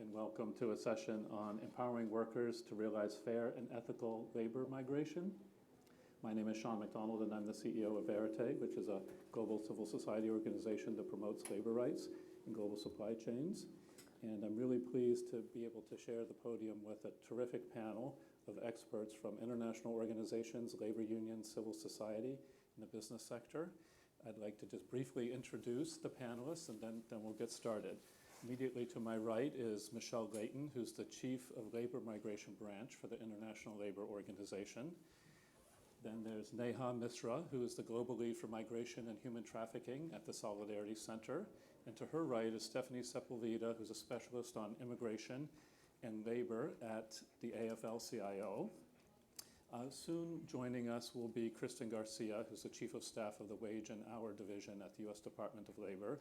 and welcome to a session on empowering workers to realize fair and ethical labor migration. My name is Sean McDonald, and I'm the CEO of Verite, which is a global civil society organization that promotes labor rights in global supply chains. And I'm really pleased to be able to share the podium with a terrific panel of experts from international organizations, labor unions, civil society, and the business sector. I'd like to just briefly introduce the panelists, and then we'll get started. Immediately to my right is Michelle Layton, who's the Chief of Labor Migration Branch for the International Labor Organization. Then there's Neha Misra, who is the Global Lead for Migration and Human Trafficking at the Solidarity Center. And to her right is Stephanie Sepulveda, who's a specialist on immigration and labor at the AFL-CIO. Soon joining us will be Kristen Garcia, who's the Chief of Staff of the Wage and Hour Division at the U.S. Department of Labor.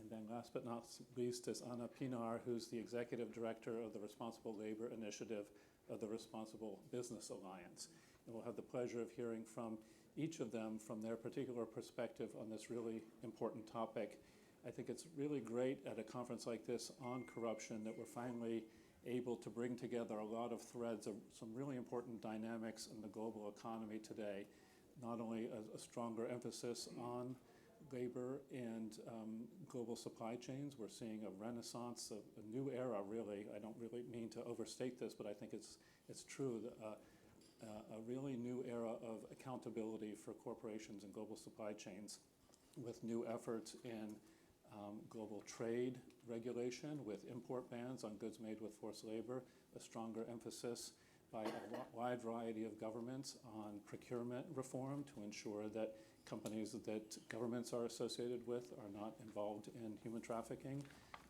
And then last but not least is Ana Pinar, who's the Executive Director of the Responsible Labor Initiative of the Responsible Business Alliance. And we'll have the pleasure of hearing from each of them from their particular perspective on this really important topic. I think it's really great at a conference like this on corruption that we're finally able to bring together a lot of threads of some really important dynamics in the global economy today. Not only a stronger emphasis on labor and global supply chains. We're seeing a renaissance, a new era, really. I don't really mean to overstate this, but I think it's true. A really new era of accountability for corporations and global supply chains with new efforts in global trade regulation, with import bans on goods made with forced labor, a stronger emphasis by a wide variety of governments on procurement reform to ensure that companies that governments are associated with are not involved in human trafficking.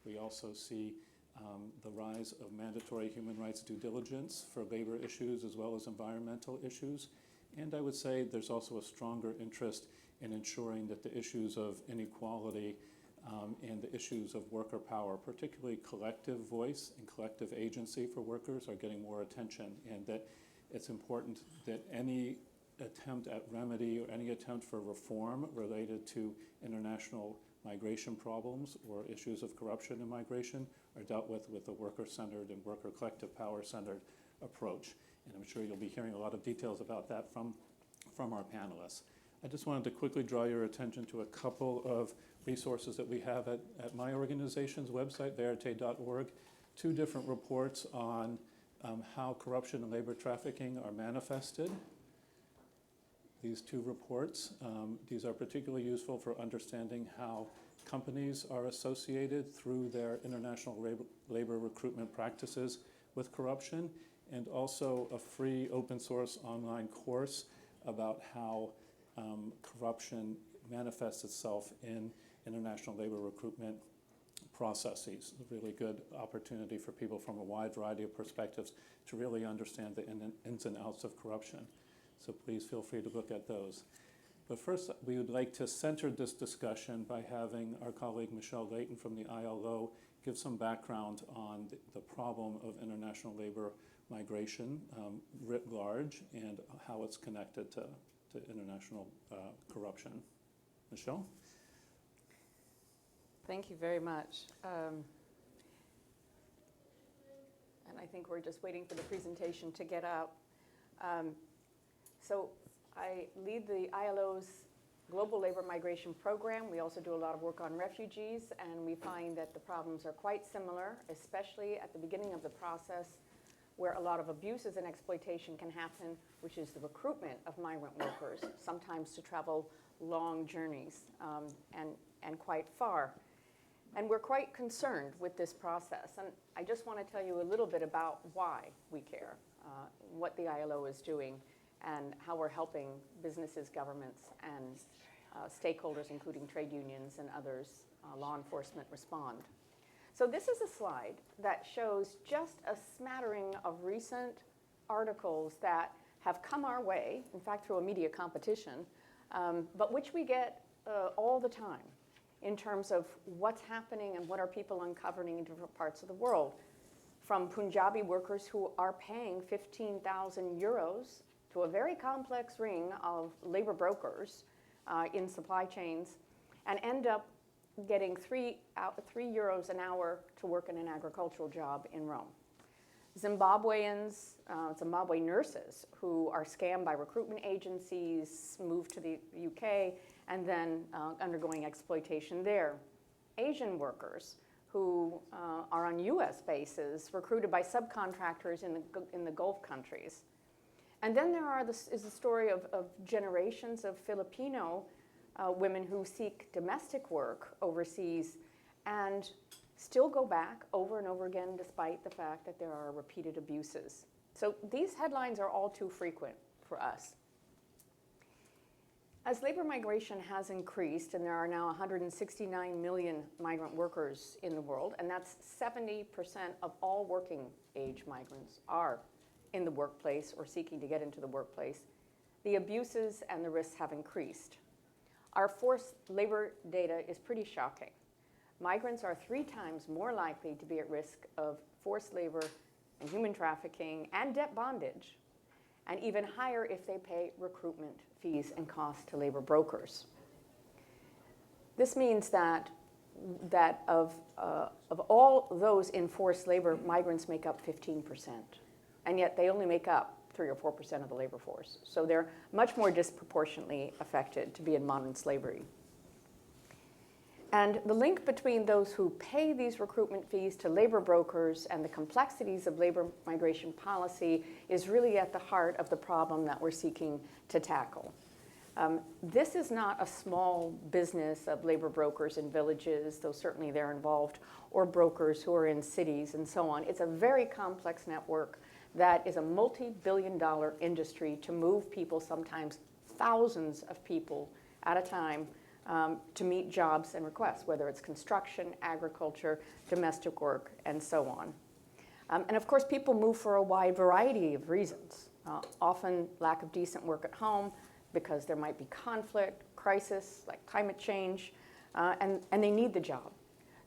We also see the rise of mandatory human rights due diligence for labor issues as well as environmental issues. And I would say there's also a stronger interest in ensuring that the issues of inequality and the issues of worker power, particularly collective voice and collective agency for workers, are getting more attention, and that it's important that any attempt at remedy or any attempt for reform related to international migration problems or issues of corruption in migration are dealt with a worker-centered and worker collective power-centered approach. And I'm sure you'll be hearing a lot of details about that from our panelists. I just wanted to quickly draw your attention to a couple of resources that we have at my organization's website, verite.org. Two different reports on how corruption and labor trafficking are manifested. These two reports, these are particularly useful for understanding how companies are associated through their international labor recruitment practices with corruption, and also a free open source online course about how corruption manifests itself in international labor recruitment processes. A really good opportunity for people from a wide variety of perspectives to really understand the ins and outs of corruption. So please feel free to look at those. But first, we would like to center this discussion by having our colleague Michelle Layton from the ILO give some background on the problem of international labor migration writ large and how it's connected to international corruption. Michelle? Thank you very much. And I think we're just waiting for the presentation to get up. So I lead the ILO's Global Labor Migration Program. We also do a lot of work on refugees, and we find that the problems are quite similar, especially at the beginning of the process, where a lot of abuses and exploitation can happen, which is the recruitment of migrant workers, sometimes to travel long journeys and quite far. And we're quite concerned with this process. And I just want to tell you a little bit about why we care, what the ILO is doing, and how we're helping businesses, governments, and stakeholders, including trade unions and others, law enforcement, respond. So this is a slide that shows just a smattering of recent articles that have come our way, in fact, through a media competition, but which we get all the time in terms of what's happening and what are people uncovering in different parts of the world. From Punjabi workers who are paying 15,000 euros to a very complex ring of labor brokers in supply chains and end up getting €3 an hour to work in an agricultural job in Rome. Zimbabwe nurses who are scammed by recruitment agencies, move to the UK, and then undergoing exploitation there. Asian workers who are on US bases, recruited by subcontractors in the Gulf countries. And then is the story of generations of Filipino women who seek domestic work overseas and still go back over and over again despite the fact that there are repeated abuses. So these headlines are all too frequent for us. As labor migration has increased, and there are now 169 million migrant workers in the world, and that's 70% of all working age migrants are in the workplace or seeking to get into the workplace, the abuses and the risks have increased. Our forced labor data is pretty shocking. Migrants are 3 times more likely to be at risk of forced labor and human trafficking and debt bondage, and even higher if they pay recruitment fees and costs to labor brokers. This means that of all those in forced labor, migrants make up 15%, and yet they only make up 3 or 4% of the labor force. So they're much more disproportionately affected to be in modern slavery. And the link between those who pay these recruitment fees to labor brokers and the complexities of labor migration policy is really at the heart of the problem that we're seeking to tackle. This is not a small business of labor brokers in villages, though certainly they're involved, or brokers who are in cities and so on. It's a very complex network that is a multi-billion-dollar industry to move people, sometimes thousands of people at a time, to meet jobs and requests, whether it's construction, agriculture, domestic work, and so on. And of course, people move for a wide variety of reasons. Often lack of decent work at home because there might be conflict, crisis, like climate change, and they need the job.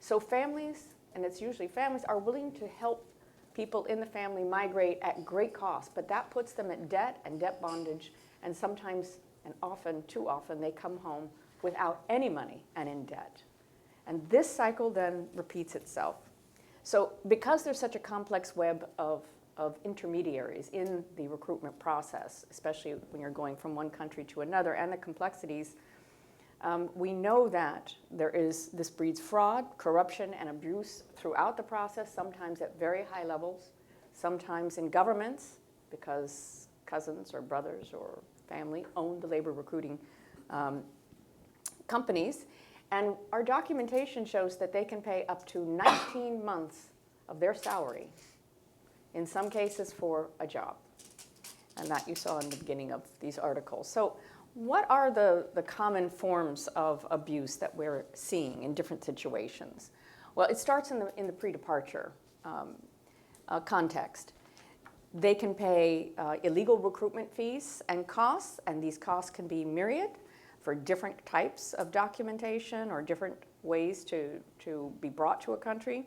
So families, and it's usually families, are willing to help people in the family migrate at great cost, but that puts them at debt and debt bondage, and sometimes, and often, too often, they come home without any money and in debt. And this cycle then repeats itself. So because there's such a complex web of intermediaries in the recruitment process, especially when you're going from one country to another, and the complexities, we know that this breeds fraud, corruption, and abuse throughout the process, sometimes at very high levels, sometimes in governments, because cousins or brothers or family own the labor recruiting companies. And our documentation shows that they can pay up to 19 months of their salary, in some cases for a job. And that you saw in the beginning of these articles. So what are the common forms of abuse that we're seeing in different situations? Well, it starts in the pre-departure context. They can pay illegal recruitment fees and costs, and these costs can be myriad for different types of documentation or different ways to be brought to a country.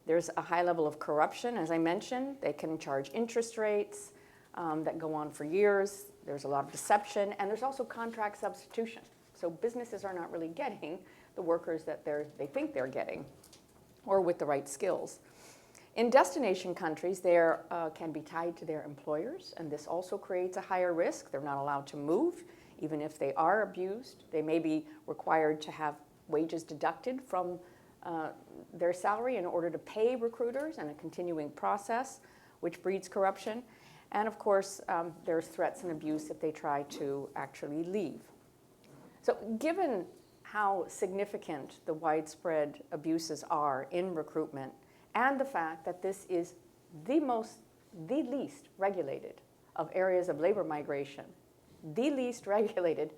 There's a high level of corruption, as I mentioned. They can charge interest rates that go on for years. There's a lot of deception, and there's also contract substitution. So businesses are not really getting the workers that they think they're getting, or with the right skills. In destination countries, they can be tied to their employers, and this also creates a higher risk. They're not allowed to move, even if they are abused. They may be required to have wages deducted from their salary in order to pay recruiters, and a continuing process, which breeds corruption. And of course, there's threats and abuse if they try to actually leave. So given how significant the widespread abuses are in recruitment, and the fact that this is the least regulated of areas of labor migration, the least regulated,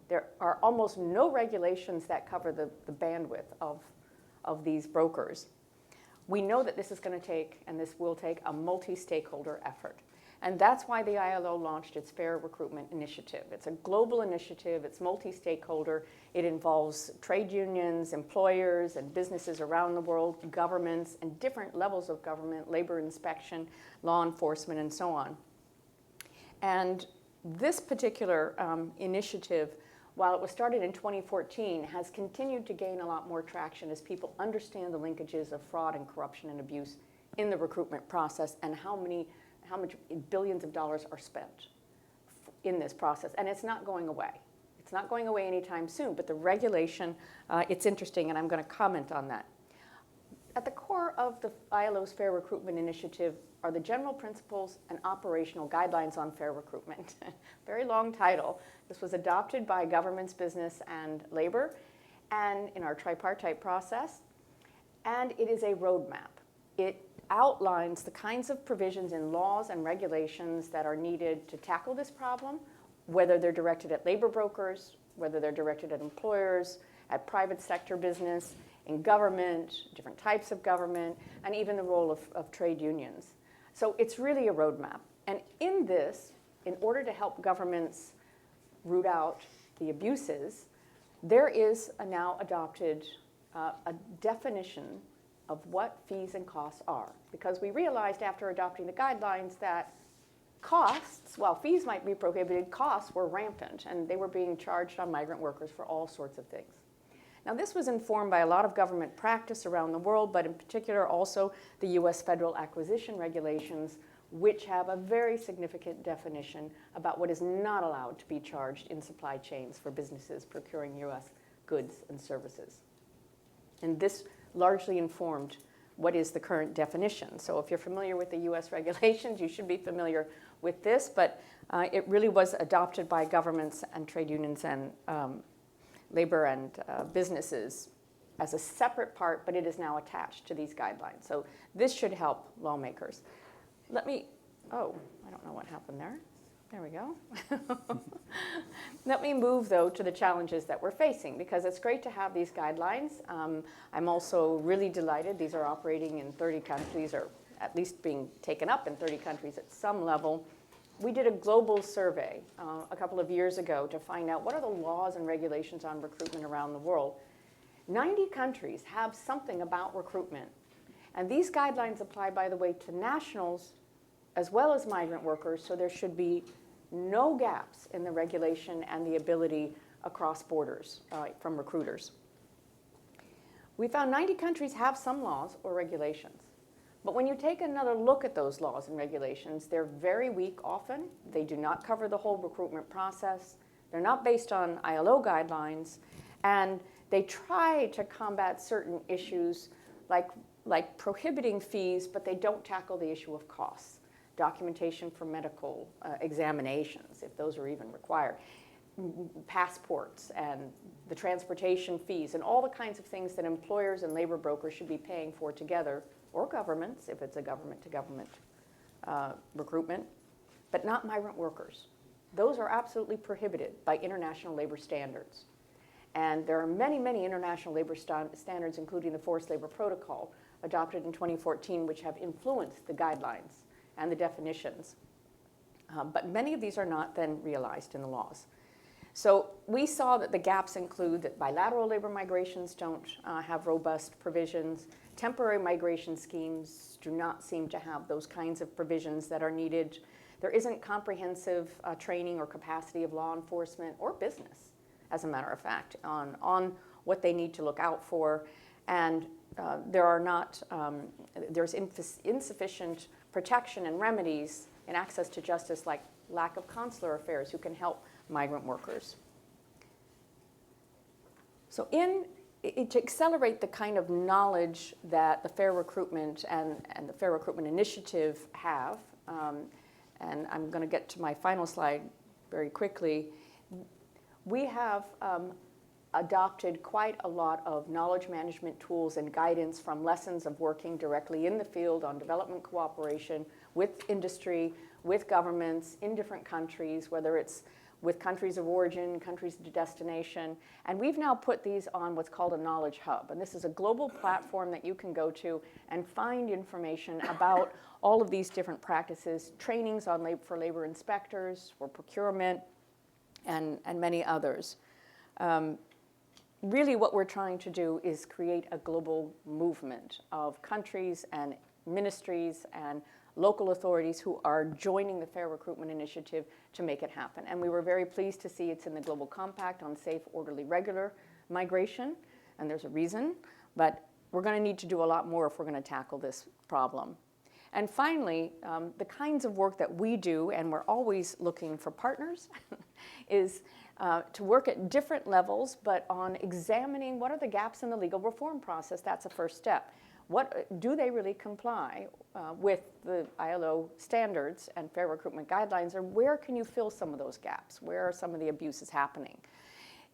there are almost no regulations that cover the bandwidth of these brokers. We know that this is going to take, and this will take, a multi-stakeholder effort. And that's why the ILO launched its Fair Recruitment Initiative. It's a global initiative, it's multi-stakeholder. It involves trade unions, employers, and businesses around the world, governments, and different levels of government, labor inspection, law enforcement, and so on. And this particular initiative while it was started in 2014, has continued to gain a lot more traction as people understand the linkages of fraud and corruption and abuse in the recruitment process and how much billions of dollars are spent in this process. And it's not going away. It's not going away anytime soon, but the regulation, it's interesting, and I'm going to comment on that. At the core of the ILO's Fair Recruitment Initiative are the general principles and operational guidelines on fair recruitment. Very long title. This was adopted by governments, business, and labor, and in our tripartite process. And it is a roadmap. It outlines the kinds of provisions in laws and regulations that are needed to tackle this problem, whether they're directed at labor brokers, whether they're directed at employers, at private sector business, in government, different types of government, and even the role of trade unions. So it's really a roadmap. And in this, in order to help governments root out the abuses, there is a now adopted a definition of what fees and costs are. Because we realized after adopting the guidelines that costs, while fees might be prohibited, costs were rampant, and they were being charged on migrant workers for all sorts of things. Now, this was informed by a lot of government practice around the world, but in particular also the US federal acquisition regulations, which have a very significant definition about what is not allowed to be charged in supply chains for businesses procuring US goods and services. And this largely informed what is the current definition. So if you're familiar with the US regulations, you should be familiar with this, but it really was adopted by governments and trade unions and labor and businesses as a separate part, but it is now attached to these guidelines. So this should help lawmakers. I don't know what happened there. There we go. Let me move, though, to the challenges that we're facing, because it's great to have these guidelines. I'm also really delighted these are operating in 30 countries, or at least being taken up in 30 countries at some level. We did a global survey a couple of years ago to find out what are the laws and regulations on recruitment around the world. 90 countries have something about recruitment. And these guidelines apply, by the way, to nationals as well as migrant workers, so there should be no gaps in the regulation and the ability across borders from recruiters. We found 90 countries have some laws or regulations. But when you take another look at those laws and regulations, they're very weak often. They do not cover the whole recruitment process. They're not based on ILO guidelines. And they try to combat certain issues like prohibiting fees, but they don't tackle the issue of costs. Documentation for medical examinations, if those are even required, passports and the transportation fees, and all the kinds of things that employers and labor brokers should be paying for together, or governments, if it's a government-to-government recruitment, but not migrant workers. Those are absolutely prohibited by international labor standards. And there are many, many international labor standards, including the Forced Labor Protocol, adopted in 2014, which have influenced the guidelines and the definitions. But many of these are not then realized in the laws. So we saw that the gaps include that bilateral labor migrations don't have robust provisions. Temporary migration schemes do not seem to have those kinds of provisions that are needed. There isn't comprehensive training or capacity of law enforcement or business, as a matter of fact, on what they need to look out for. And there's insufficient protection and remedies and access to justice, like lack of consular affairs who can help migrant workers. So to accelerate the kind of knowledge that the Fair Recruitment and the Fair Recruitment Initiative have, and I'm going to get to my final slide very quickly, we have adopted quite a lot of knowledge management tools and guidance from lessons of working directly in the field on development cooperation with industry, with governments in different countries, whether it's with countries of origin, countries of destination. And we've now put these on what's called a knowledge hub. And this is a global platform that you can go to and find information about all of these different practices, trainings on for labor inspectors, for procurement, and many others. Really what we're trying to do is create a global movement of countries and ministries and local authorities who are joining the Fair Recruitment Initiative to make it happen. And we were very pleased to see it's in the Global Compact on safe, orderly, regular migration, and there's a reason, but we're going to need to do a lot more if we're going to tackle this problem. And finally, the kinds of work that we do, and we're always looking for partners, is to work at different levels, but on examining what are the gaps in the legal reform process. That's a first step. What do they really comply with the ILO standards and fair recruitment guidelines, or where can you fill some of those gaps? Where are some of the abuses happening?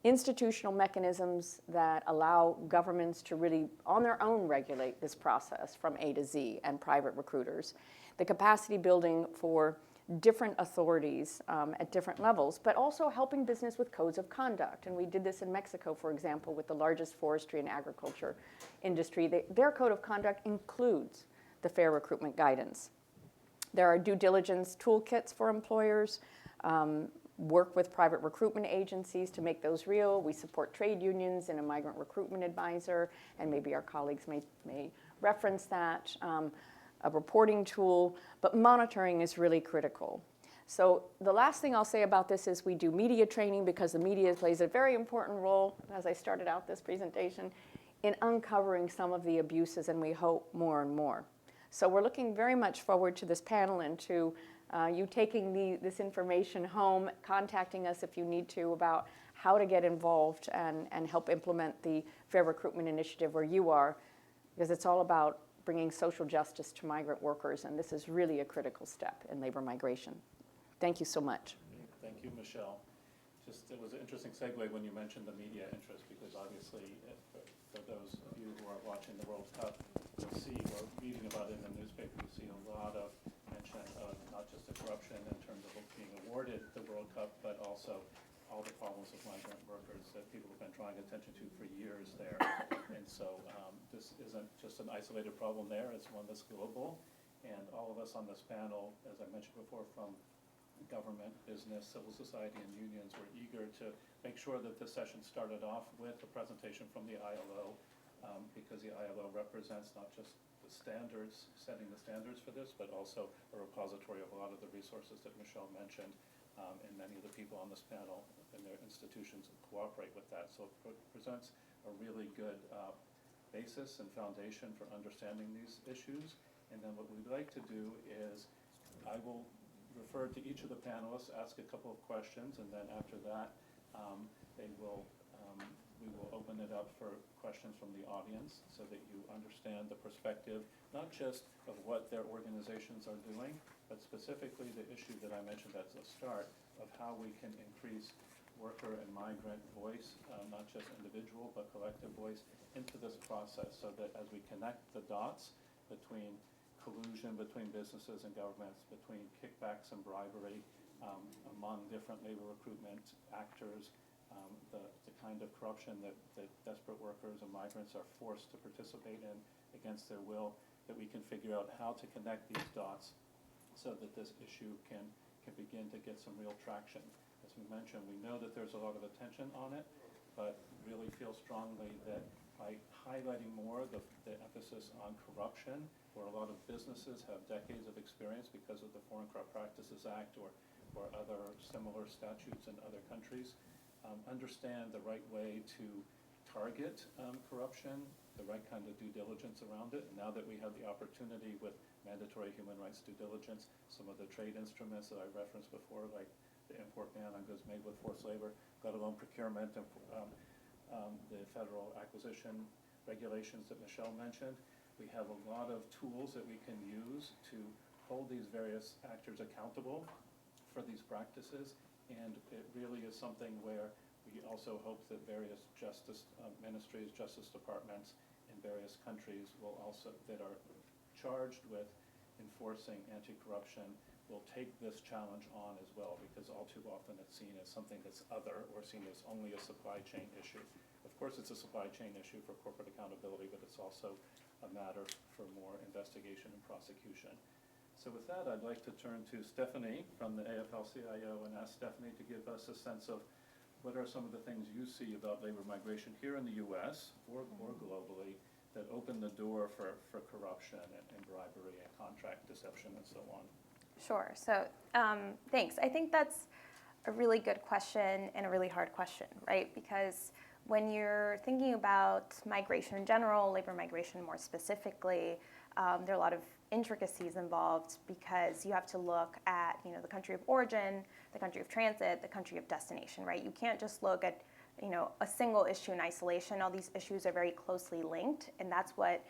Institutional mechanisms that allow governments to really, on their own, regulate this process from A to Z, and private recruiters. The capacity building for different authorities at different levels, but also helping business with codes of conduct. And we did this in Mexico, for example, with the largest forestry and agriculture industry. Their code of conduct includes the fair recruitment guidance. There are due diligence toolkits for employers, work with private recruitment agencies to make those real. We support trade unions in a migrant recruitment advisor, and maybe our colleagues may reference that, a reporting tool, but monitoring is really critical. So the last thing I'll say about this is we do media training, because the media plays a very important role, as I started out this presentation, in uncovering some of the abuses, and we hope more and more. So we're looking very much forward to this panel and to you taking this information home, contacting us if you need to about how to get involved and help implement the Fair Recruitment Initiative where you are, because it's all about bringing social justice to migrant workers, and this is really a critical step in labor migration. Thank you so much. Thank you, Michelle. It was an interesting segue when you mentioned the media interest, because obviously for those of you who are watching the World Cup, you'll see or reading about it in the newspaper, you see a lot of mention of not just the corruption in terms of being awarded the World Cup, but also all the problems of migrant workers that people have been drawing attention to for years there. And so this isn't just an isolated problem there, it's one that's global. And all of us on this panel, as I mentioned before, from government, business, civil society, and unions, were eager to make sure that this session started off with a presentation from the ILO, because the ILO represents not just the standards, setting the standards for this, but also a repository of a lot of the resources that Michelle mentioned, and many of the people on this panel and their institutions cooperate with that. So it presents a really good basis and foundation for understanding these issues. And then what we'd like to do is I will refer to each of the panelists, ask a couple of questions, and then after that we will open it up for questions from the audience so that you understand the perspective, not just of what their organizations are doing, but specifically the issue that I mentioned at the start of how we can increase worker and migrant voice, not just individual but collective voice, into this process, so that as we connect the dots between collusion between businesses and governments, between kickbacks and bribery among different labor recruitment actors, the kind of corruption that desperate workers and migrants are forced to participate in against their will, that we can figure out how to connect these dots so that this issue can begin to get some real traction. As we mentioned, we know that there's a lot of attention on it, but really feel strongly that by highlighting more the emphasis on corruption, where a lot of businesses have decades of experience because of the Foreign Corrupt Practices Act or other similar statutes in other countries, understand the right way to target corruption, the right kind of due diligence around it. And now that we have the opportunity with mandatory human rights due diligence, some of the trade instruments that I referenced before, like the import ban on goods made with forced labor, let alone procurement and the federal acquisition regulations that Michelle mentioned, we have a lot of tools that we can use to hold these various actors accountable for these practices. And it really is something where we also hope that various justice ministries, justice departments in various countries will also, that are charged with enforcing anti-corruption, will take this challenge on as well, because all too often it's seen as something that's other or seen as only a supply chain issue. Of course it's a supply chain issue for corporate accountability, but it's also a matter for more investigation and prosecution. So with that, I'd like to turn to Stephanie from the AFL-CIO and ask Stephanie to give us a sense of what are some of the things you see about labor migration here in the U.S. or globally that open the door for corruption and bribery and contract deception and so on? Sure. So thanks. I think that's a really good question and a really hard question, right? Because when you're thinking about migration in general, labor migration more specifically, there are a lot of intricacies involved because you have to look at, the country of origin, the country of transit, the country of destination, right? You can't just look at, a single issue in isolation. All these issues are very closely linked, and that's what,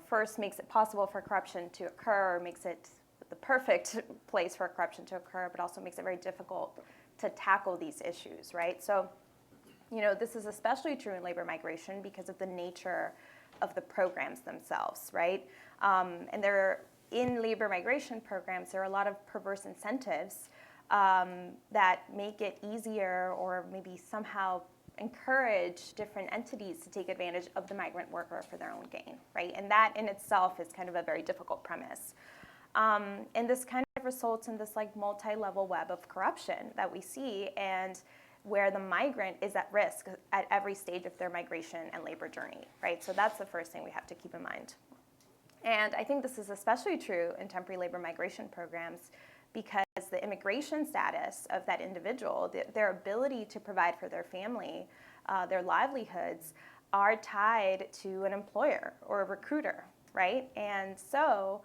first makes it possible for corruption to occur, or makes it the perfect place for corruption to occur, but also makes it very difficult to tackle these issues, right? So, this is especially true in labor migration because of the nature of the programs themselves, right? And in labor migration programs, there are a lot of perverse incentives that make it easier or maybe somehow encourage different entities to take advantage of the migrant worker for their own gain, right? And that in itself is kind of a very difficult premise. And this kind of results in this multi-level web of corruption that we see, and where the migrant is at risk at every stage of their migration and labor journey, right? So that's the first thing we have to keep in mind. And I think this is especially true in temporary labor migration programs because the immigration status of that individual, their ability to provide for their family, their livelihoods, are tied to an employer or a recruiter, right? And so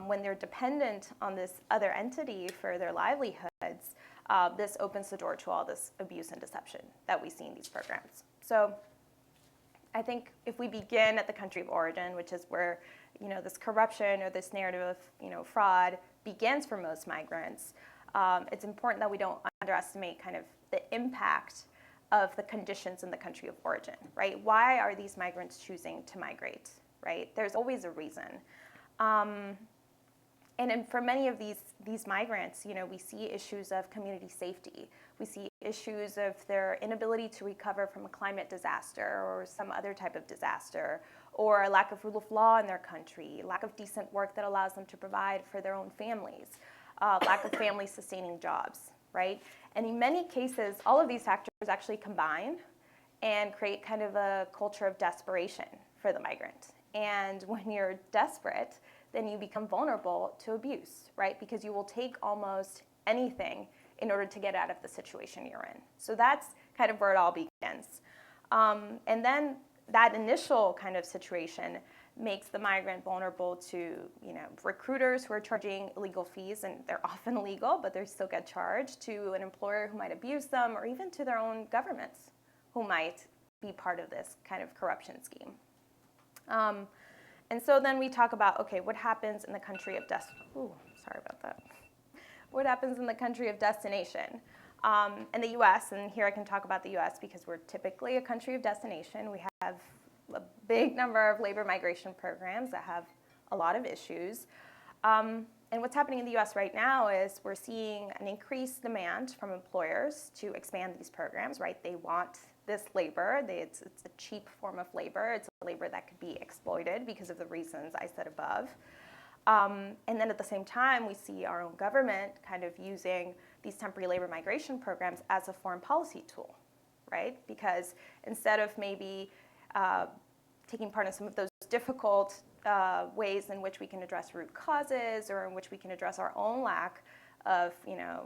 when they're dependent on this other entity for their livelihoods, this opens the door to all this abuse and deception that we see in these programs. So I think if we begin at the country of origin, which is where this corruption or this narrative of fraud begins for most migrants, it's important that we don't underestimate kind of the impact of the conditions in the country of origin, right? Why are these migrants choosing to migrate, right? There's always a reason. And for many of these migrants, we see issues of community safety. We see issues of their inability to recover from a climate disaster or some other type of disaster, or a lack of rule of law in their country, lack of decent work that allows them to provide for their own families, lack of family-sustaining jobs, right? And in many cases, all of these factors actually combine and create kind of a culture of desperation for the migrant. And when you're desperate, then you become vulnerable to abuse, right? Because you will take almost anything in order to get out of the situation you're in. So that's kind of where it all begins. And then that initial kind of situation makes the migrant vulnerable to, recruiters who are charging illegal fees, and they're often illegal, but they still get charged, to an employer who might abuse them, or even to their own governments who might be part of this kind of corruption scheme. And so then we talk about, okay, what happens in the country of What happens in the country of destination? In the U.S., and here I can talk about the U.S. because we're typically a country of destination. We have a big number of labor migration programs that have a lot of issues. And what's happening in the U.S. right now is we're seeing an increased demand from employers to expand these programs, right? They want this labor. It's a cheap form of labor. It's a labor that could be exploited because of the reasons I said above. And then at the same time, we see our own government kind of using these temporary labor migration programs as a foreign policy tool, right? Because instead of maybe taking part in some of those difficult ways in which we can address root causes, or in which we can address our own lack of,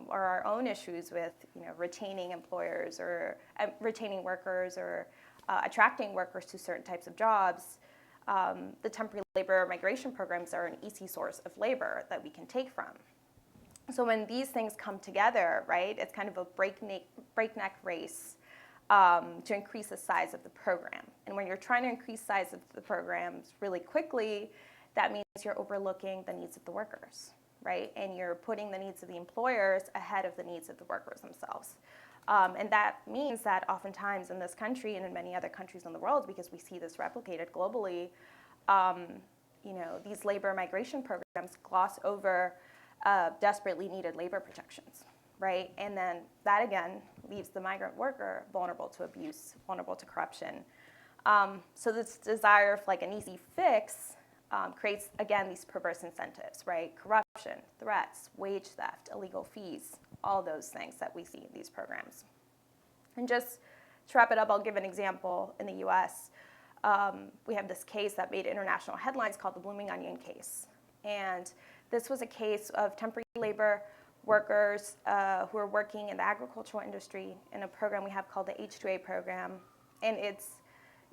or our own issues with, retaining employers or retaining workers, or attracting workers to certain types of jobs, the temporary labor migration programs are an easy source of labor that we can take from. So when these things come together, right, it's kind of a breakneck race to increase the size of the program. And when you're trying to increase size of the programs really quickly, that means you're overlooking the needs of the workers, right? And you're putting the needs of the employers ahead of the needs of the workers themselves. And that means that oftentimes in this country and in many other countries in the world, because we see this replicated globally, these labor migration programs gloss over desperately needed labor protections, right? And then that again leaves the migrant worker vulnerable to abuse, vulnerable to corruption. So this desire of an easy fix creates, again, these perverse incentives, right? Corruption, threats, wage theft, illegal fees, all those things that we see in these programs. And just to wrap it up, I'll give an example in the U.S. we have this case that made international headlines called the Blooming Onion case. And this was a case of temporary labor workers who are working in the agricultural industry in a program we have called the H-2A program. And it's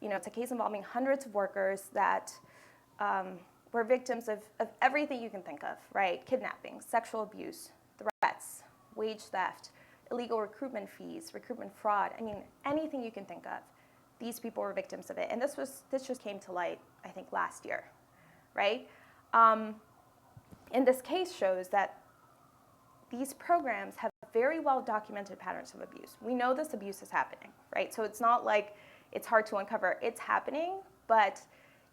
a case involving hundreds of workers that were victims of everything you can think of, right? Kidnapping, sexual abuse, threats, wage theft, illegal recruitment fees, recruitment fraud. I mean, anything you can think of. These people were victims of it. And this just came to light, I think, last year, right? And this case shows that these programs have very well documented patterns of abuse. We know this abuse is happening, right? So it's not like it's hard to uncover. It's happening, but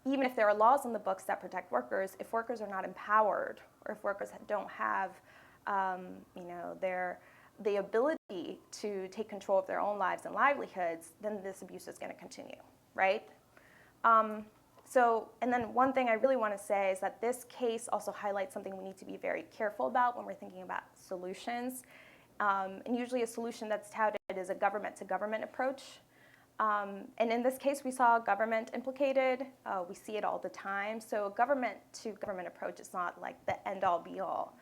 even if there are laws in the books that protect workers, if workers are not empowered, or if workers don't have, the ability to take control of their own lives and livelihoods, then this abuse is going to continue, right? And then one thing I really want to say is that this case also highlights something we need to be very careful about when we're thinking about solutions. And usually a solution that's touted is a government-to-government approach. And in this case, we saw government implicated. We see it all the time. So a government-to-government approach is not like the end-all, be-all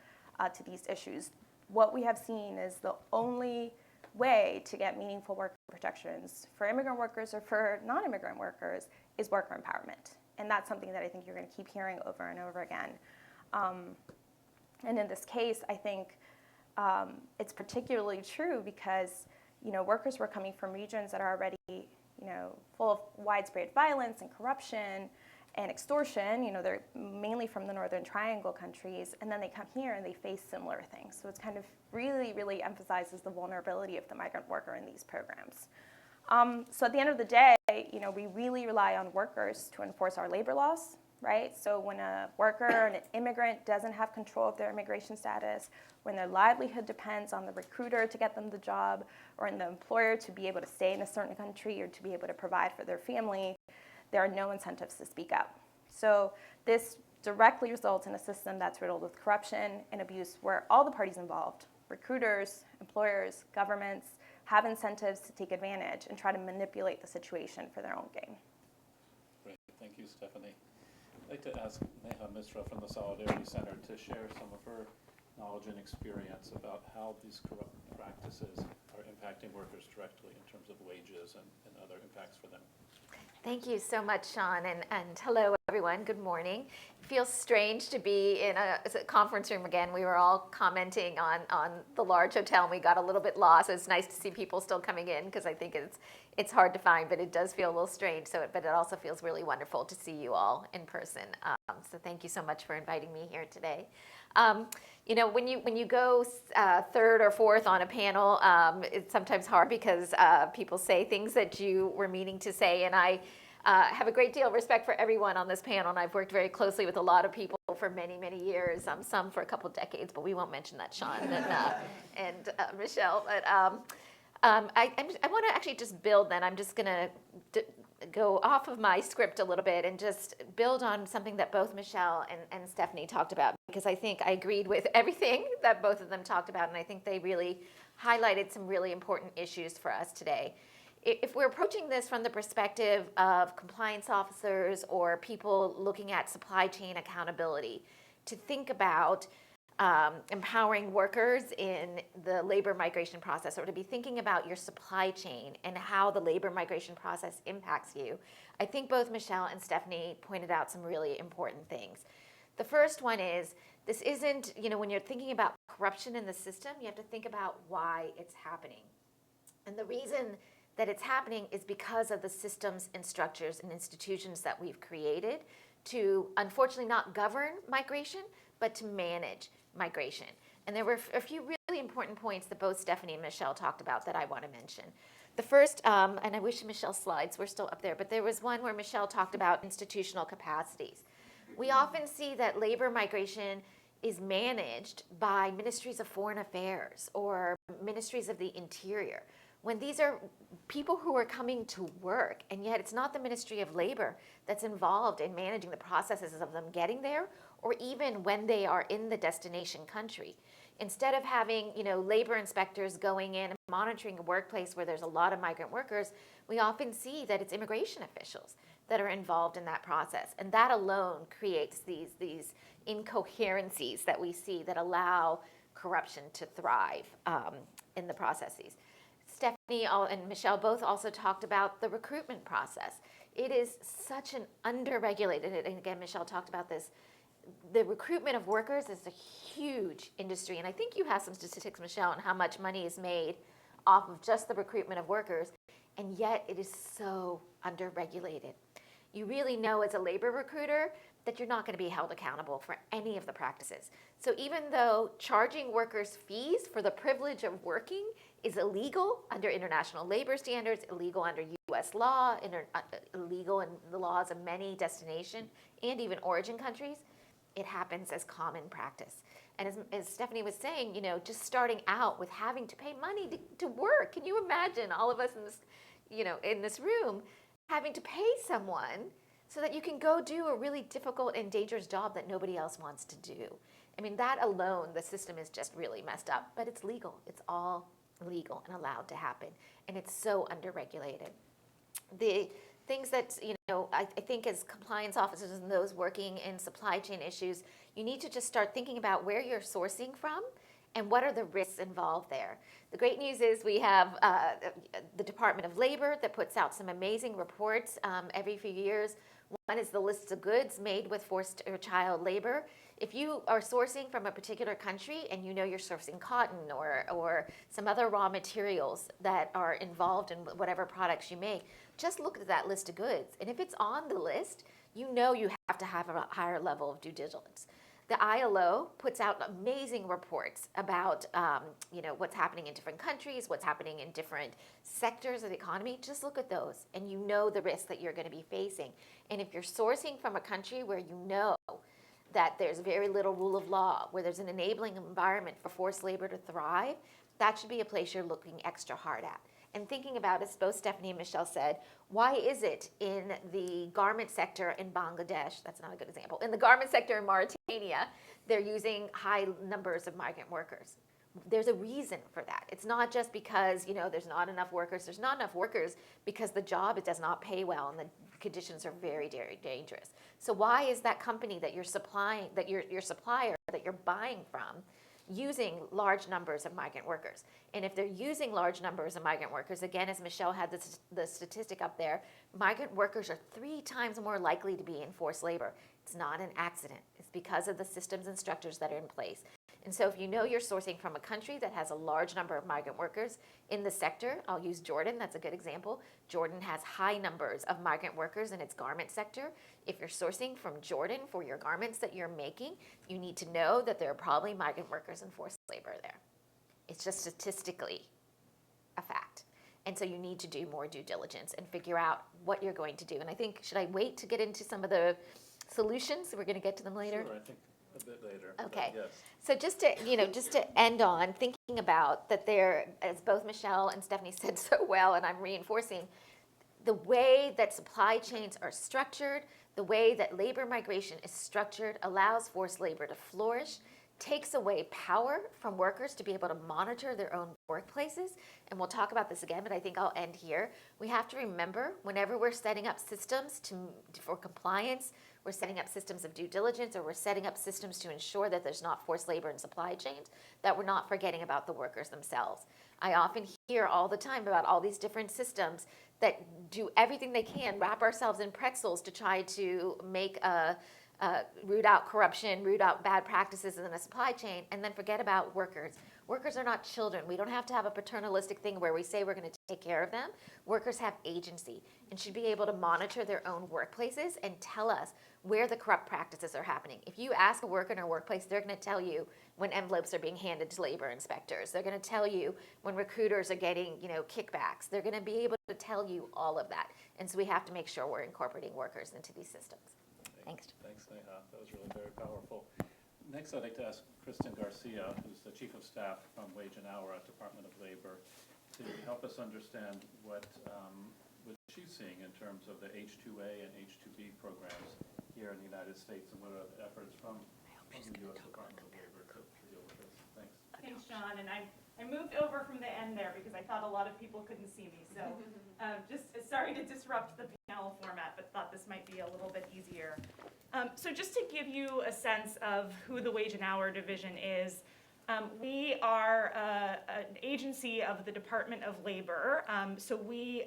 to these issues. What we have seen is the only way to get meaningful worker protections for immigrant workers or for non-immigrant workers is worker empowerment. And that's something that I think you're going to keep hearing over and over again. And in this case, I think it's particularly true because workers were coming from regions that are already full of widespread violence and corruption and extortion. They're mainly from the Northern Triangle countries, and then they come here and they face similar things. So it's kind of really, really emphasizes the vulnerability of the migrant worker in these programs. So at the end of the day, we really rely on workers to enforce our labor laws, right? So when a worker or an immigrant doesn't have control of their immigration status, when their livelihood depends on the recruiter to get them the job, or in the employer to be able to stay in a certain country or to be able to provide for their family, there are no incentives to speak up. So this directly results in a system that's riddled with corruption and abuse where all the parties involved, recruiters, employers, governments, have incentives to take advantage and try to manipulate the situation for their own gain. Great, thank you, Stephanie. I'd like to ask Neha Misra from the Solidarity Center to share some of her knowledge and experience about how these corrupt practices are impacting workers directly in terms of wages and other impacts for them. Thank you so much, Sean, and hello, everyone. Good morning. It feels strange to be in a conference room again. We were all commenting on the large hotel, and we got a little bit lost. It's nice to see people still coming in because I think it's hard to find, but it does feel a little strange. But it also feels really wonderful to see you all in person. So thank you so much for inviting me here today. When you go third or fourth on a panel, it's sometimes hard because people say things that you were meaning to say, and I have a great deal of respect for everyone on this panel, and I've worked very closely with a lot of people for many, many years, some for a couple decades, but we won't mention that, Sean and Michelle. But I want to actually just build then. I'm just going to go off of my script a little bit and just build on something that both Michelle and Stephanie talked about, because I think I agreed with everything that both of them talked about, and I think they really highlighted some really important issues for us today. If we're approaching this from the perspective of compliance officers or people looking at supply chain accountability, to think about empowering workers in the labor migration process, or to be thinking about your supply chain and how the labor migration process impacts you, I think both Michelle and Stephanie pointed out some really important things. The first one is, this isn't, when you're thinking about corruption in the system, you have to think about why it's happening. And the reason that it's happening is because of the systems and structures and institutions that we've created to, unfortunately, not govern migration, but to manage migration. And there were a few really important points that both Stephanie and Michelle talked about that I want to mention. The first, and I wish Michelle's slides were still up there, but there was one where Michelle talked about institutional capacities. We often see that labor migration is managed by ministries of foreign affairs or ministries of the interior, when these are people who are coming to work, and yet it's not the Ministry of Labor that's involved in managing the processes of them getting there, or even when they are in the destination country. Instead of having, labor inspectors going in and monitoring a workplace where there's a lot of migrant workers, we often see that it's immigration officials that are involved in that process. And that alone creates these incoherencies that we see that allow corruption to thrive in the processes. Stephanie and Michelle both also talked about the recruitment process. It is such an underregulated, and again, Michelle talked about this, the recruitment of workers is a huge industry. And I think you have some statistics, Michelle, on how much money is made off of just the recruitment of workers, and yet it is so underregulated. You really know as a labor recruiter that you're not going to be held accountable for any of the practices. So even though charging workers fees for the privilege of working is illegal under international labor standards, illegal under US law, illegal in the laws of many destination and even origin countries, it happens as common practice. And as Stephanie was saying, just starting out with having to pay money to work. Can you imagine all of us in this room having to pay someone so that you can go do a really difficult and dangerous job that nobody else wants to do? I mean, that alone, the system is just really messed up, but it's legal. It's all legal and allowed to happen, and it's so underregulated. The things that, I think as compliance officers and those working in supply chain issues, you need to just start thinking about where you're sourcing from and what are the risks involved there. The great news is we have the Department of Labor that puts out some amazing reports every few years. One is the lists of goods made with forced or child labor. If you are sourcing from a particular country and you're sourcing cotton or some other raw materials that are involved in whatever products you make, just look at that list of goods. And if it's on the list, you have to have a higher level of due diligence. The ILO puts out amazing reports about what's happening in different countries, what's happening in different sectors of the economy. Just look at those and the risk that you're going to be facing. And if you're sourcing from a country where that there's very little rule of law, where there's an enabling environment for forced labor to thrive, that should be a place you're looking extra hard at. And thinking about, as both Stephanie and Michelle said, why is it in the garment sector in Bangladesh, that's not a good example, in the garment sector in Mauritania, they're using high numbers of migrant workers? There's a reason for that. It's not just because, there's not enough workers. There's not enough workers because the job, it does not pay well and the conditions are very, very dangerous. So why is that company that you're supplying, that your supplier that you're buying from, using large numbers of migrant workers? And if they're using large numbers of migrant workers, again, as Michelle had the statistic up there, migrant workers are 3 times more likely to be in forced labor. It's not an accident. It's because of the systems and structures that are in place. And so if you're sourcing from a country that has a large number of migrant workers in the sector, I'll use Jordan, that's a good example. Jordan has high numbers of migrant workers in its garment sector. If you're sourcing from Jordan for your garments that you're making, you need to know that there are probably migrant workers in forced labor there. It's just statistically a fact. And so you need to do more due diligence and figure out what you're going to do. And I think, should I wait to get into some of the solutions? We're going to get to them later? Sure, I think a bit later. Okay. Yes. So just to end on thinking about that there, as both Michelle and Stephanie said so well, and I'm reinforcing, the way that supply chains are structured, the way that labor migration is structured allows forced labor to flourish, takes away power from workers to be able to monitor their own workplaces. And we'll talk about this again, but I think I'll end here. We have to remember, whenever we're setting up systems for compliance, we're setting up systems of due diligence, or we're setting up systems to ensure that there's not forced labor in supply chains, that we're not forgetting about the workers themselves. I often hear all the time about all these different systems that do everything they can, wrap ourselves in pretzels to try to make root out corruption, root out bad practices in the supply chain, and then forget about workers. Workers are not children. We don't have to have a paternalistic thing where we say we're going to take care of them. Workers have agency and should be able to monitor their own workplaces and tell us where the corrupt practices are happening. If you ask a worker in a workplace, they're going to tell you when envelopes are being handed to labor inspectors. They're going to tell you when recruiters are getting, kickbacks. They're going to be able to tell you all of that. And so we have to make sure we're incorporating workers into these systems. Thanks. Thanks, Neha. That was really very powerful. Next, I'd like to ask Kristen Garcia, who's the Chief of Staff from Wage and Hour at Department of Labor, to help us understand what she's seeing in terms of the H-2A and H-2B programs here in the United States, and what are the efforts from the U.S. Department of Labor to deal with this. Thanks. Thanks, John. And I'm moved over from the end there because I thought a lot of people couldn't see me. So just sorry to disrupt the panel format, but thought this might be a little bit easier. So just to give you a sense of who the Wage and Hour Division is, we are an agency of the Department of Labor. So we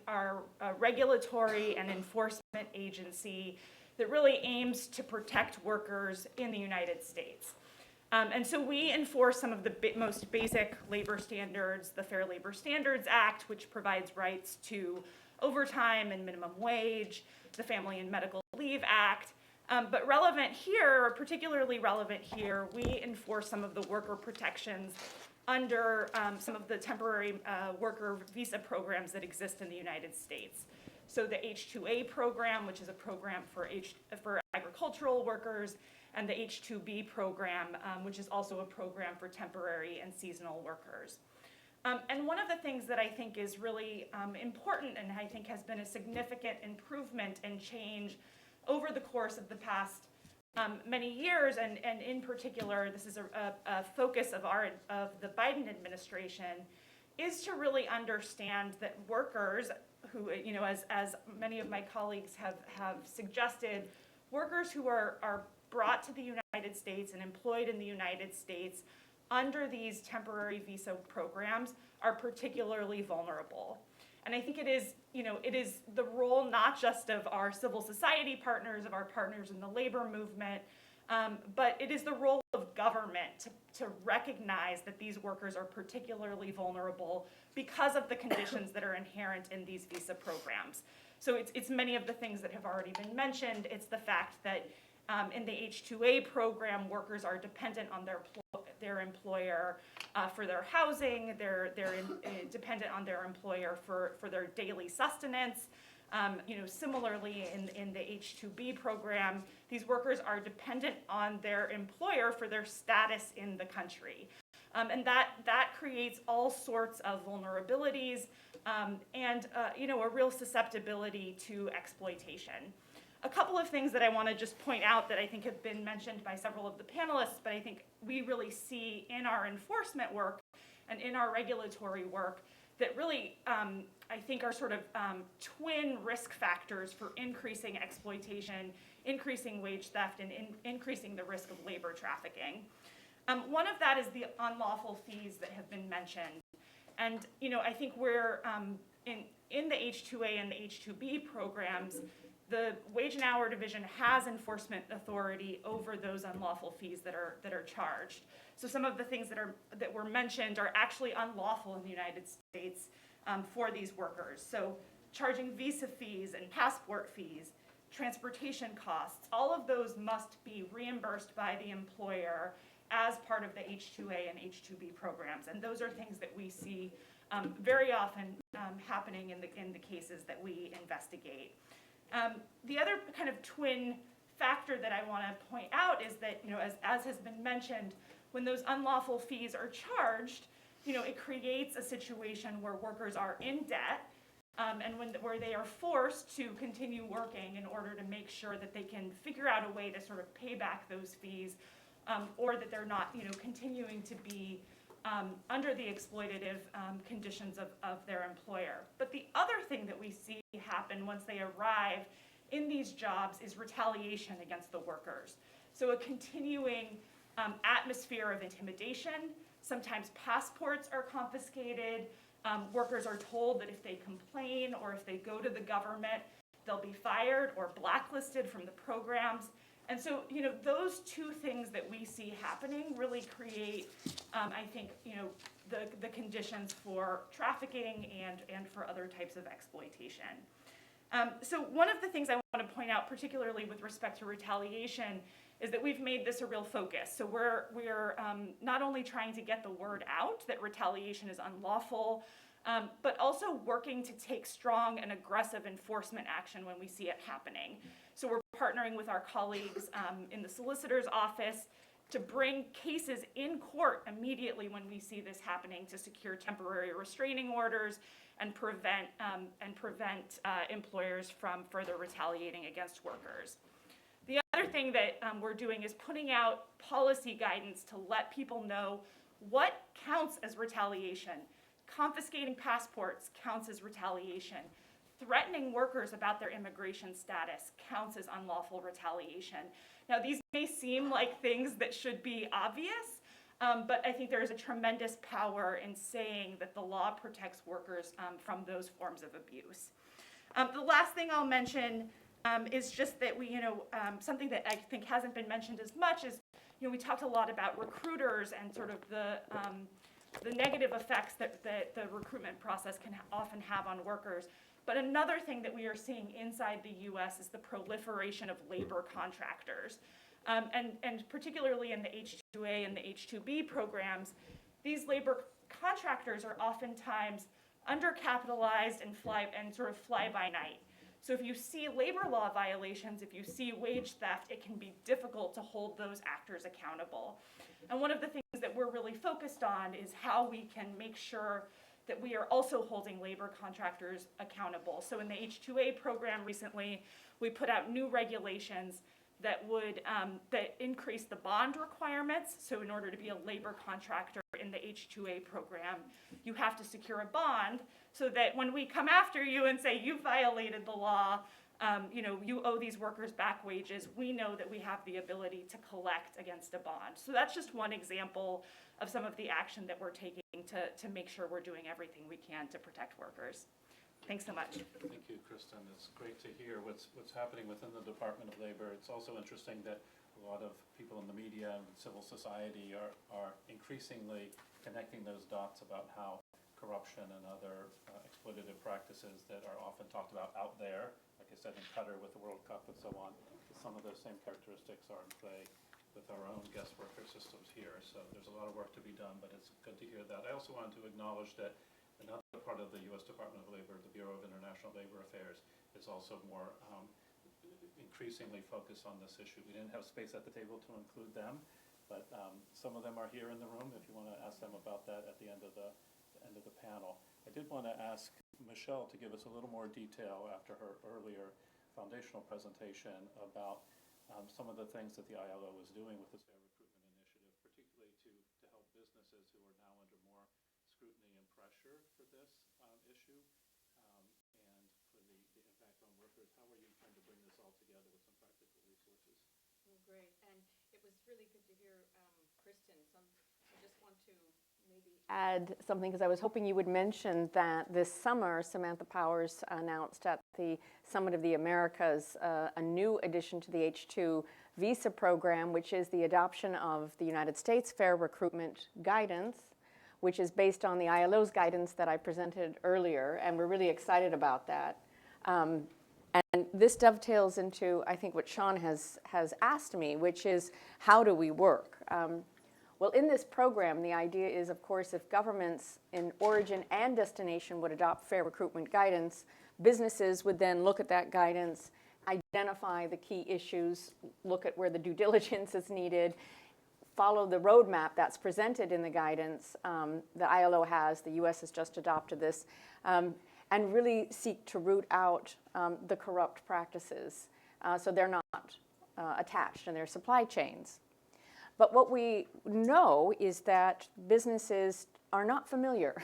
are a regulatory and enforcement agency that really aims to protect workers in the United States. And so we enforce some of the most basic labor standards, the Fair Labor Standards Act, which provides rights to overtime and minimum wage, the Family and Medical Leave Act. But relevant here, or particularly relevant here, we enforce some of the worker protections under some of the temporary worker visa programs that exist in the United States. So the H-2A program, which is a program for agricultural workers, and the H-2B program, which is also a program for temporary and seasonal workers. And one of the things that I think is really important, and I think has been a significant improvement and change over the course of the past many years, and in particular, this is a focus of the Biden administration, is to really understand that workers who, as many of my colleagues have suggested, workers who are brought to the United States and employed in the United States under these temporary visa programs are particularly vulnerable. And I think it is the role not just of our civil society partners, of our partners in the labor movement, but it is the role of government to recognize that these workers are particularly vulnerable because of the conditions that are inherent in these visa programs. So it's many of the things that have already been mentioned. It's the fact that in the H-2A program, workers are dependent on their employer for their housing. They're dependent on their employer for their daily sustenance. Similarly, in the H-2B program, these workers are dependent on their employer for their status in the country. And that creates all sorts of vulnerabilities and a real susceptibility to exploitation. A couple of things that I want to just point out that I think have been mentioned by several of the panelists, but I think we really see in our enforcement work and in our regulatory work that really, I think, are sort of twin risk factors for increasing exploitation, increasing wage theft, and increasing the risk of labor trafficking. One of that is the unlawful fees that have been mentioned. And I think we're in the H-2A and the H-2B programs, the Wage and Hour Division has enforcement authority over those unlawful fees that are charged. So some of the things that were mentioned are actually unlawful in the United States for these workers. So charging visa fees and passport fees, transportation costs, all of those must be reimbursed by the employer as part of the H-2A and H-2B programs. And those are things that we see very often happening in the cases that we investigate. The other kind of twin factor that I want to point out is that, as has been mentioned, when those unlawful fees are charged, it creates a situation where workers are in debt and where they are forced to continue working in order to make sure that they can figure out a way to sort of pay back those fees or that they're not, continuing to be under the exploitative conditions of their employer. But the other thing that we see happen once they arrive in these jobs is retaliation against the workers. So a continuing atmosphere of intimidation. Sometimes passports are confiscated. Workers are told that if they complain or if they go to the government, they'll be fired or blacklisted from the programs. And so, those two things that we see happening really create, I think, the conditions for trafficking and for other types of exploitation. So one of the things I want to point out, particularly with respect to retaliation, is that we've made this a real focus. So we're not only trying to get the word out that retaliation is unlawful, but also working to take strong and aggressive enforcement action when we see it happening. So we're partnering with our colleagues in the solicitor's office to bring cases in court immediately when we see this happening to secure temporary restraining orders and prevent employers from further retaliating against workers. The other thing that we're doing is putting out policy guidance to let people know what counts as retaliation? Confiscating passports counts as retaliation. Threatening workers about their immigration status counts as unlawful retaliation. Now, these may seem like things that should be obvious, but I think there is a tremendous power in saying that the law protects workers from those forms of abuse. The last thing I'll mention is just that something that I think hasn't been mentioned as much is, we talked a lot about recruiters and sort of the negative effects that the recruitment process can often have on workers. But another thing that we are seeing inside the US is the proliferation of labor contractors. And particularly in the H-2A and the H-2B programs, these labor contractors are oftentimes undercapitalized and sort of fly by night. So if you see labor law violations, if you see wage theft, it can be difficult to hold those actors accountable. And one of the things that we're really focused on is how we can make sure that we are also holding labor contractors accountable. So in the H-2A program recently, we put out new regulations that would that increase the bond requirements. So in order to be a labor contractor in the H-2A program, you have to secure a bond so that when we come after you and say you violated the law, you owe these workers back wages, we know that we have the ability to collect against a bond. So that's just one example of some of the action that we're taking to make sure we're doing everything we can to protect workers. Thanks so much. Thank you, Kristen. It's great to hear what's happening within the Department of Labor. It's also interesting that a lot of people in the media and civil society are increasingly connecting those dots about how corruption and other exploitative practices that are often talked about out there, like I said in Qatar with the World Cup and so on, some of those same characteristics are in play with our own guest worker systems here. So there's a lot of work to be done, but it's good to hear that. I also wanted to acknowledge that another part of the U.S. Department of Labor, the Bureau of International Labor Affairs, is also more increasingly focused on this issue. We didn't have space at the table to include them, but some of them are here in the room if you want to ask them about that at the end of the panel. I did want to ask Michelle to give us a little more detail after her earlier foundational presentation about some of the things that the ILO is doing with this Fair Recruitment Initiative, particularly to help businesses who are now under more scrutiny and pressure for this issue and for the impact on workers. How are you trying to bring this all together with some practical resources? Oh, great. And it was really good to hear Kristen. I just want to maybe add something because I was hoping you would mention that this summer Samantha Powers announced at the Summit of the Americas a new addition to the H-2 visa program, which is the adoption of the United States Fair Recruitment Guidance, which is based on the ILO's guidance that I presented earlier, and we're really excited about that. And this dovetails into, I think, what Sean has asked me, which is how do we work? Well, in this program, the idea is, of course, if governments in origin and destination would adopt fair recruitment guidance, businesses would then look at that guidance, identify the key issues, look at where the due diligence is needed, follow the roadmap that's presented in the guidance that ILO has, the US has just adopted this, and really seek to root out the corrupt practices so they're not attached in their supply chains. But what we know is that businesses are not familiar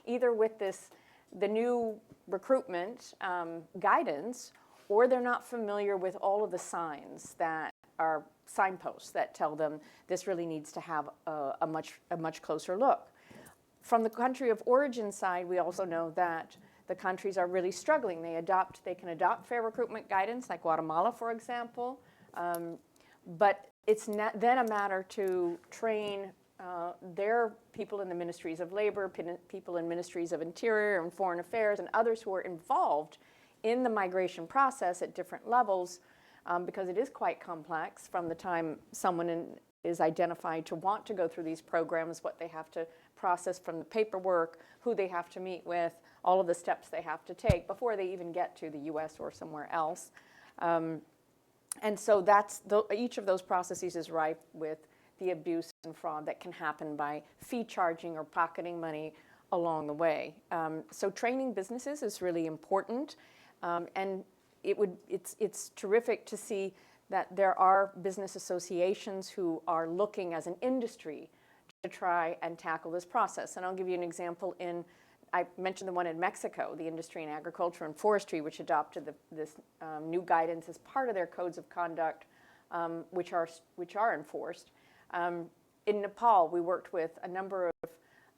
either with the new recruitment guidance, or they're not familiar with all of the signs that are signposts that tell them this really needs to have a much closer look. From the country of origin side, we also know that the countries are really struggling. They can adopt fair recruitment guidance, like Guatemala, for example, but it's then a matter to train their people in the ministries of labor, people in ministries of interior and foreign affairs, and others who are involved in the migration process at different levels, because it is quite complex from the time someone is identified to want to go through these programs, what they have to process from the paperwork, who they have to meet with, all of the steps they have to take before they even get to the US or somewhere else. And so each of those processes is rife with the abuse and fraud that can happen by fee charging or pocketing money along the way. So training businesses is really important, and it's terrific to see that there are business associations who are looking as an industry to to try and tackle this process. And I'll give you an example I mentioned the one in Mexico, the Industry in Agriculture and Forestry, which adopted this new guidance as part of their codes of conduct, which are enforced. In Nepal, we worked with a number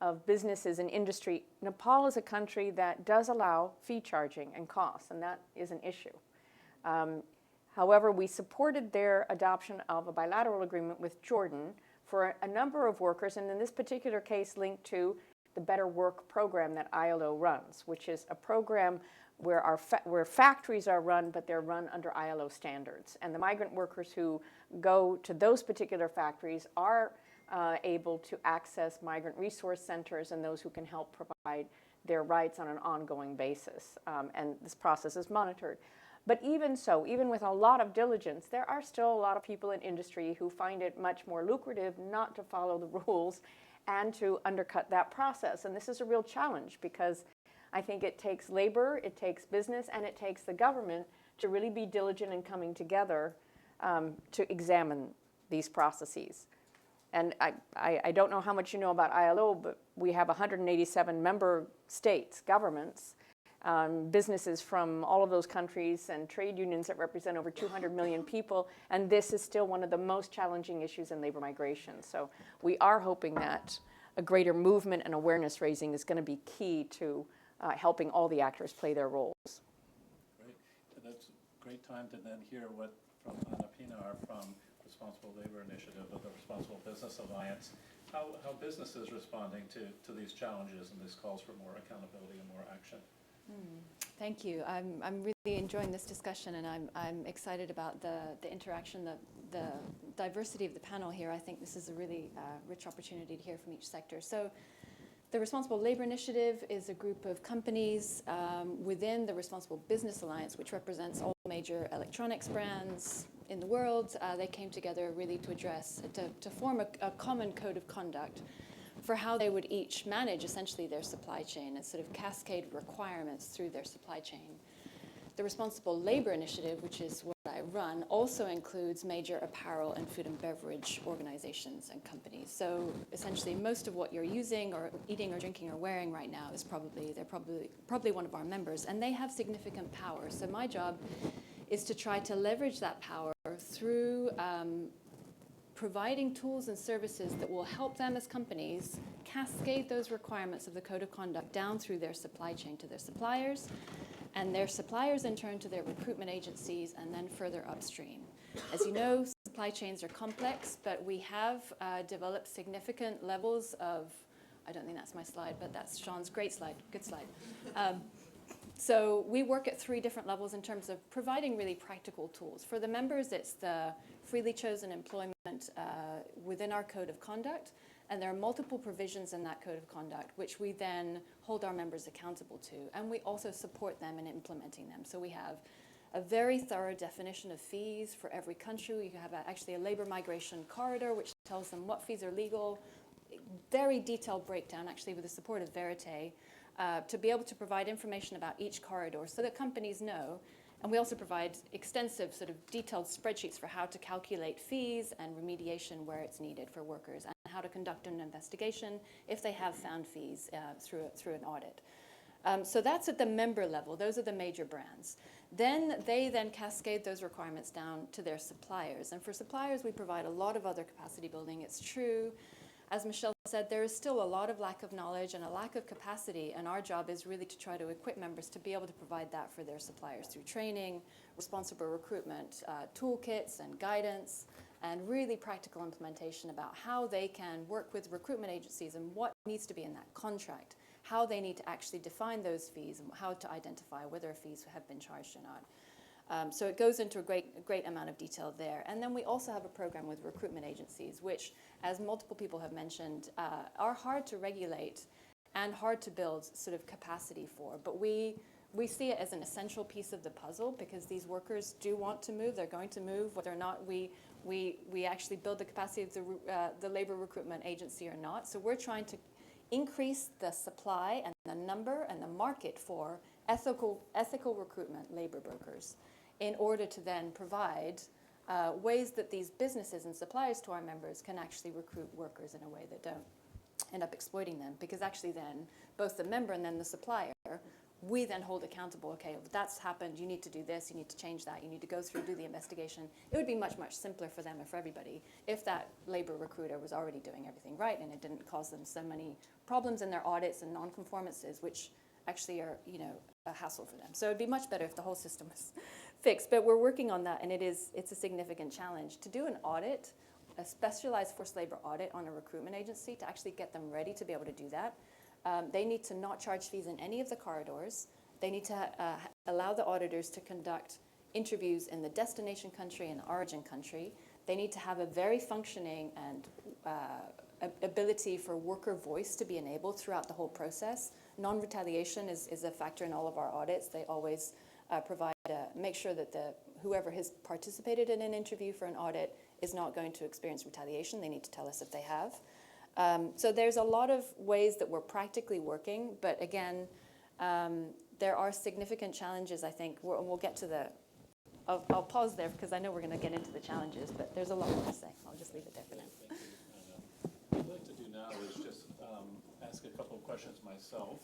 of businesses and industry. Nepal is a country that does allow fee charging and costs, and that is an issue. However, we supported their adoption of a bilateral agreement with Jordan for a number of workers, and in this particular case linked to the Better Work program that ILO runs, which is a program where factories are run, but they're run under ILO standards. And the migrant workers who go to those particular factories are able to access migrant resource centers and those who can help provide their rights on an ongoing basis. And this process is monitored. But even so, even with a lot of diligence, there are still a lot of people in industry who find it much more lucrative not to follow the rules and to undercut that process. And this is a real challenge because I think it takes labor, it takes business, and it takes the government to really be diligent in coming together to examine these processes. And I don't know how much you know about ILO, but we have 187 member states, governments, businesses from all of those countries, and trade unions that represent over 200 million people, and this is still one of the most challenging issues in labor migration. So we are hoping that a greater movement and awareness raising is going to be key to helping all the actors play their roles. Great. And that's a great time to then hear what from Anna Pinar from Responsible Labor Initiative of the Responsible Business Alliance, how business is responding to these challenges and these calls for more accountability and more action. Thank you. I'm really enjoying this discussion, and I'm excited about the interaction, the diversity of the panel here. I think this is a really rich opportunity to hear from each sector. So the Responsible Labor Initiative is a group of companies within the Responsible Business Alliance, which represents all major electronics brands in the world. They came together really to form a common code of conduct for how they would each manage essentially their supply chain and sort of cascade requirements through their supply chain. The Responsible Labor Initiative, which is what I run, also includes major apparel and food and beverage organizations and companies. So essentially most of what you're using or eating or drinking or wearing right now is probably one of our members, and they have significant power. So my job is to try to leverage that power through providing tools and services that will help them as companies cascade those requirements of the code of conduct down through their supply chain to their suppliers, and their suppliers in turn to their recruitment agencies, and then further upstream. As you know, supply chains are complex, but we have developed significant levels of, I don't think that's my slide, but that's Sean's great slide, good slide. So we work at 3 different levels in terms of providing really practical tools. For the members, it's the freely chosen employment within our code of conduct, and there are multiple provisions in that code of conduct which we then hold our members accountable to, and we also support them in implementing them. So we have a very thorough definition of fees for every country. You have actually a labor migration corridor which tells them what fees are legal, very detailed breakdown actually with the support of Verite, to be able to provide information about each corridor so that companies know. And we also provide extensive sort of detailed spreadsheets for how to calculate fees and remediation where it's needed for workers, and how to conduct an investigation if they have found fees through an audit. So that's at the member level. Those are the major brands. Then they cascade those requirements down to their suppliers. And for suppliers, we provide a lot of other capacity building. It's true, as Michelle said, there is still a lot of lack of knowledge and a lack of capacity, and our job is really to try to equip members to be able to provide that for their suppliers through training, responsible recruitment, toolkits and guidance, and really practical implementation about how they can work with recruitment agencies and what needs to be in that contract, how they need to actually define those fees, and how to identify whether fees have been charged or not. So it goes into a great amount of detail there. And then we also have a program with recruitment agencies, which, as multiple people have mentioned, are hard to regulate and hard to build sort of capacity for. But we see it as an essential piece of the puzzle, because these workers do want to move. They're going to move, whether or not we actually build the capacity of the labor recruitment agency or not. So we're trying to increase the supply and the number and the market for ethical recruitment labor brokers, in order to then provide ways that these businesses and suppliers to our members can actually recruit workers in a way that don't end up exploiting them. Because actually then, both the member and then the supplier, we then hold accountable, okay, if that's happened, you need to do this, you need to change that, you need to go through, do the investigation. It would be much, much simpler for them and for everybody if that labor recruiter was already doing everything right and it didn't cause them so many problems in their audits and non-conformances, which actually are, a hassle for them. So it'd be much better if the whole system was fixed. But we're working on that, and it's a significant challenge. To do an audit, a specialized forced labor audit on a recruitment agency, to actually get them ready to be able to do that, they need to not charge fees in any of the corridors. They need to allow the auditors to conduct interviews in the destination country and origin country. They need to have a very functioning and ability for worker voice to be enabled throughout the whole process. Non-retaliation is a factor in all of our audits. They always make sure that whoever has participated in an interview for an audit is not going to experience retaliation. They need to tell us if they have. So there's a lot of ways that we're practically working, but again, there are significant challenges, I think. We'll get to I'll pause there because I know we're going to get into the challenges, but there's a lot more to say. I'll just leave it there for now. Thank you. What I'd like to do now is just ask a couple of questions myself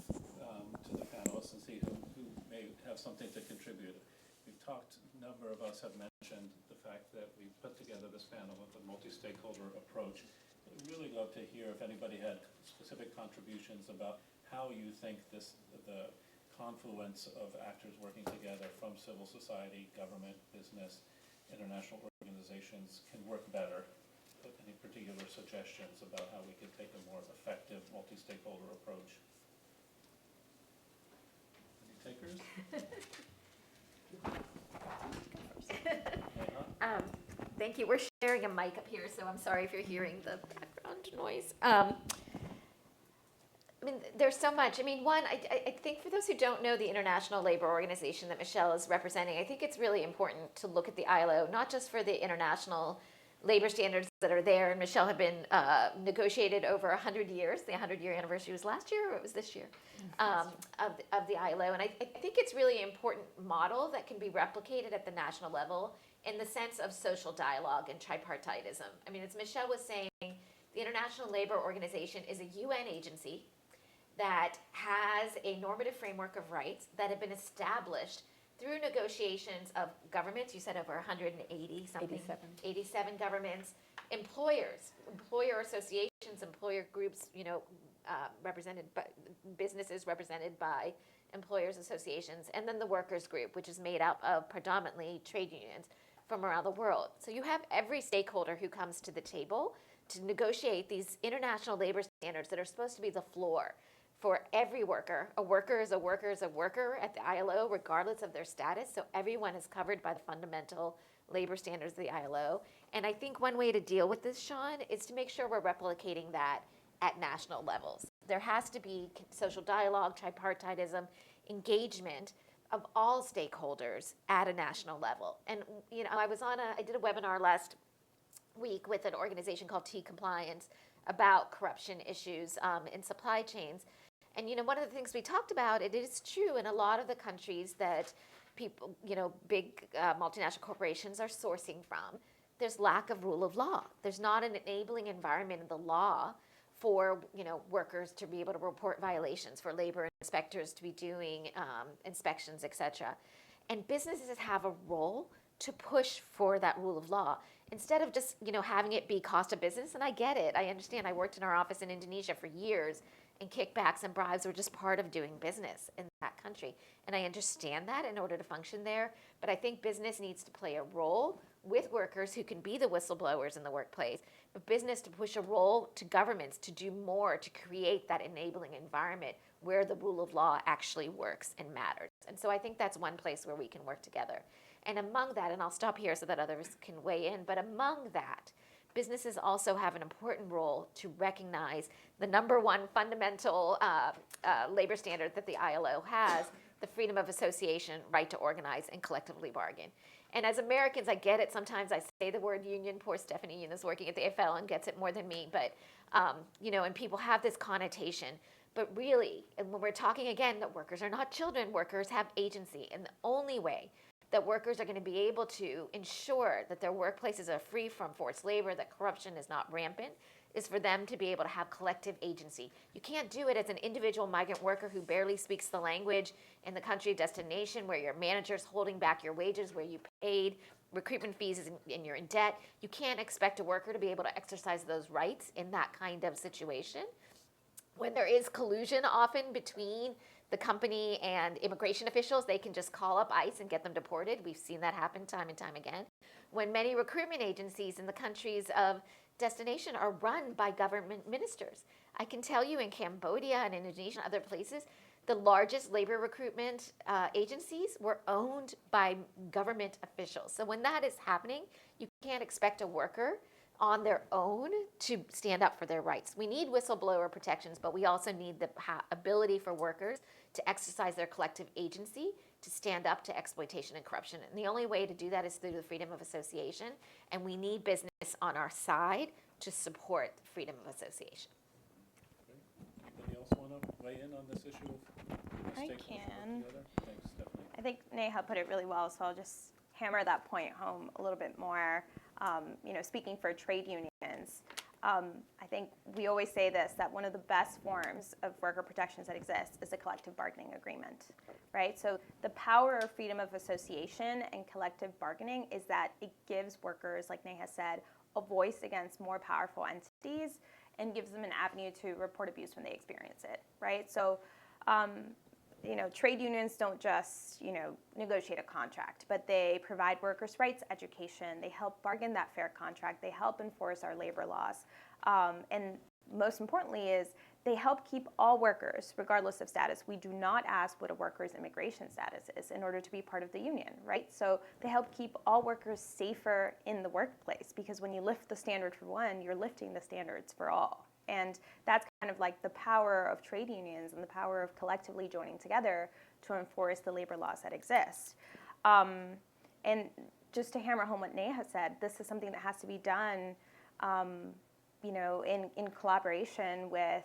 to the panelists and see who may have something to contribute. We've talked, a number of us have mentioned the fact that we put together this panel with a multi-stakeholder approach. I'd really love to hear if anybody had specific contributions about how you think the confluence of actors working together from civil society, government, business, international organizations can work better. Any particular suggestions about how we could take a more effective multi-stakeholder approach? Any takers? Thank you. We're sharing a mic up here, so I'm sorry if you're hearing the background noise. There's so much. One, I think for those who don't know the International Labor Organization that Michelle is representing, I think it's really important to look at the ILO, not just for the international labor standards that are there, and Michelle had been negotiated over 100 years. The 100-year anniversary was last year, or it was this year, of the ILO. And I think it's really an important model that can be replicated at the national level in the sense of social dialogue and tripartitism. As Michelle was saying, the International Labor Organization is a UN agency that has a normative framework of rights that have been established through negotiations of governments. You said over 180 something. 87 governments, employers, employer associations, employer groups, represented by businesses represented by employers associations, and then the workers group, which is made up of predominantly trade unions from around the world. So you have every stakeholder who comes to the table to negotiate these international labor standards that are supposed to be the floor for every worker. A worker is a worker is a worker at the ILO, regardless of their status. So everyone is covered by the fundamental labor standards of the ILO. And I think one way to deal with this, Sean, is to make sure we're replicating that at national levels. There has to be social dialogue, tripartitism, engagement of all stakeholders at a national level. And I did a webinar last week with an organization called T-Compliance about corruption issues in supply chains. And one of the things we talked about, it is true in a lot of the countries that people, big multinational corporations are sourcing from, there's lack of rule of law. There's not an enabling environment in the law for workers to be able to report violations, for labor inspectors to be doing inspections, etc. And businesses have a role to push for that rule of law instead of just having it be cost of business. And I get it. I understand. I worked in our office in Indonesia for years, and kickbacks and bribes were just part of doing business in that country. And I understand that in order to function there. But I think business needs to play a role with workers who can be the whistleblowers in the workplace, but business to push a role to governments to do more to create that enabling environment where the rule of law actually works and matters. And so I think that's one place where we can work together. And among that, and I'll stop here so that others can weigh in, but among that, businesses also have an important role to recognize the number one fundamental labor standard that the ILO has, the freedom of association, right to organize, and collectively bargain. And as Americans, I get it. Sometimes I say the word union. Poor Stephanie Yun is working at the AFL and gets it more than me. But, and people have this connotation. But really, and when we're talking again that workers are not children, workers have agency. And the only way that workers are going to be able to ensure that their workplaces are free from forced labor, that corruption is not rampant, is for them to be able to have collective agency. You can't do it as an individual migrant worker who barely speaks the language in the country of destination, where your manager's holding back your wages, where you paid recruitment fees and you're in debt. You can't expect a worker to be able to exercise those rights in that kind of situation. When there is collusion often between the company and immigration officials, they can just call up ICE and get them deported. We've seen that happen time and time again. When many recruitment agencies in the countries of destination are run by government ministers. I can tell you in Cambodia and Indonesia and other places, the largest labor recruitment agencies were owned by government officials. So when that is happening, you can't expect a worker on their own to stand up for their rights. We need whistleblower protections, but we also need the ability for workers to exercise their collective agency to stand up to exploitation and corruption. And the only way to do that is through the freedom of association, and we need business on our side to support freedom of association. Anybody else want to weigh in on this issue of I stakeholders can. work together? Thanks, Stephanie. I think Neha put it really well, so I'll just hammer that point home a little bit more. Speaking for trade unions, I think we always say this, that one of the best forms of worker protections that exist is a collective bargaining agreement, right? So the power of freedom of association and collective bargaining is that it gives workers, like Neha said, a voice against more powerful entities and gives them an avenue to report abuse when they experience it, right? So, trade unions don't just, negotiate a contract, but they provide workers' rights education. They help bargain that fair contract. They help enforce our labor laws. And most importantly is they help keep all workers, regardless of status. We do not ask what a worker's immigration status is in order to be part of the union, right? So they help keep all workers safer in the workplace, because when you lift the standard for one, you're lifting the standards for all. And that's kind of like the power of trade unions and the power of collectively joining together to enforce the labor laws that exist. And just to hammer home what Neha said, this is something that has to be done, in collaboration with,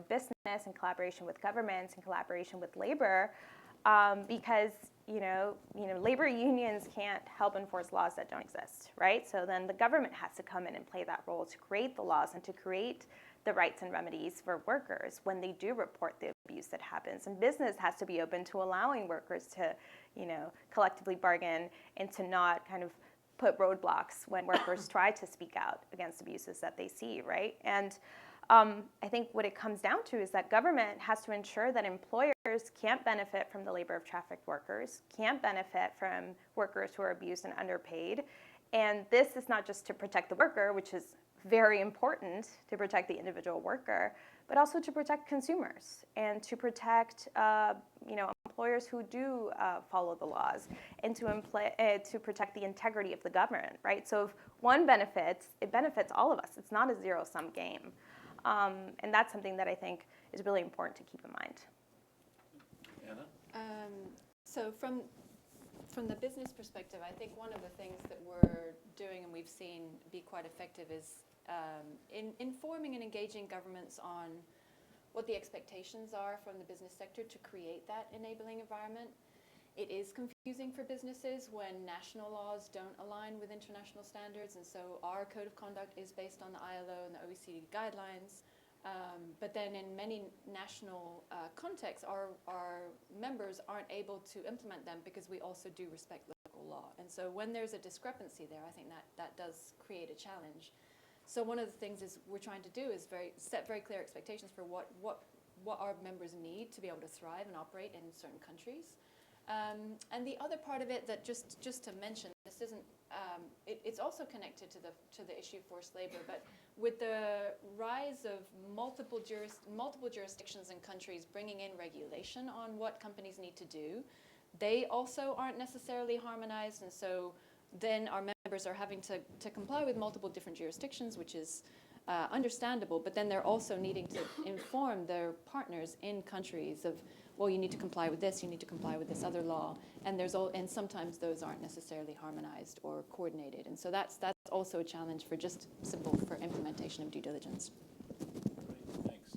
business, in collaboration with governments, in collaboration with labor, because, labor unions can't help enforce laws that don't exist, right? So then the government has to come in and play that role to create the laws and to create the rights and remedies for workers when they do report the abuse that happens. And business has to be open to allowing workers to, collectively bargain and to not kind of put roadblocks when workers try to speak out against abuses that they see, right? And I think what it comes down to is that government has to ensure that employers can't benefit from the labor of trafficked workers, can't benefit from workers who are abused and underpaid. And this is not just to protect the worker, which is very important to protect the individual worker, but also to protect consumers and to protect employers who do follow the laws, and to protect the integrity of the government, right? So if one benefits, it benefits all of us. It's not a zero-sum game. And that's something that I think is really important to keep in mind. Anna? So from the business perspective, I think one of the things that we're doing and we've seen be quite effective is in informing and engaging governments on what the expectations are from the business sector to create that enabling environment. It is confusing for businesses when national laws don't align with international standards, and so our code of conduct is based on the ILO and the OECD guidelines. But then in many national contexts, our members aren't able to implement them because we also do respect local law. And so when there's a discrepancy there, I think that does create a challenge. So one of the things is we're trying to do is set very clear expectations for what our members need to be able to thrive and operate in certain countries. And the other part of it that just to mention, this isn't, it's also connected to the issue of forced labor, but with the rise of multiple jurisdictions and countries bringing in regulation on what companies need to do, they also aren't necessarily harmonized, and so then our members are having to comply with multiple different jurisdictions, which is understandable, but then they're also needing to inform their partners in countries of, well, you need to comply with this, you need to comply with this other law, and sometimes those aren't necessarily harmonized or coordinated, and so that's also a challenge for implementation of due diligence. Great, thanks.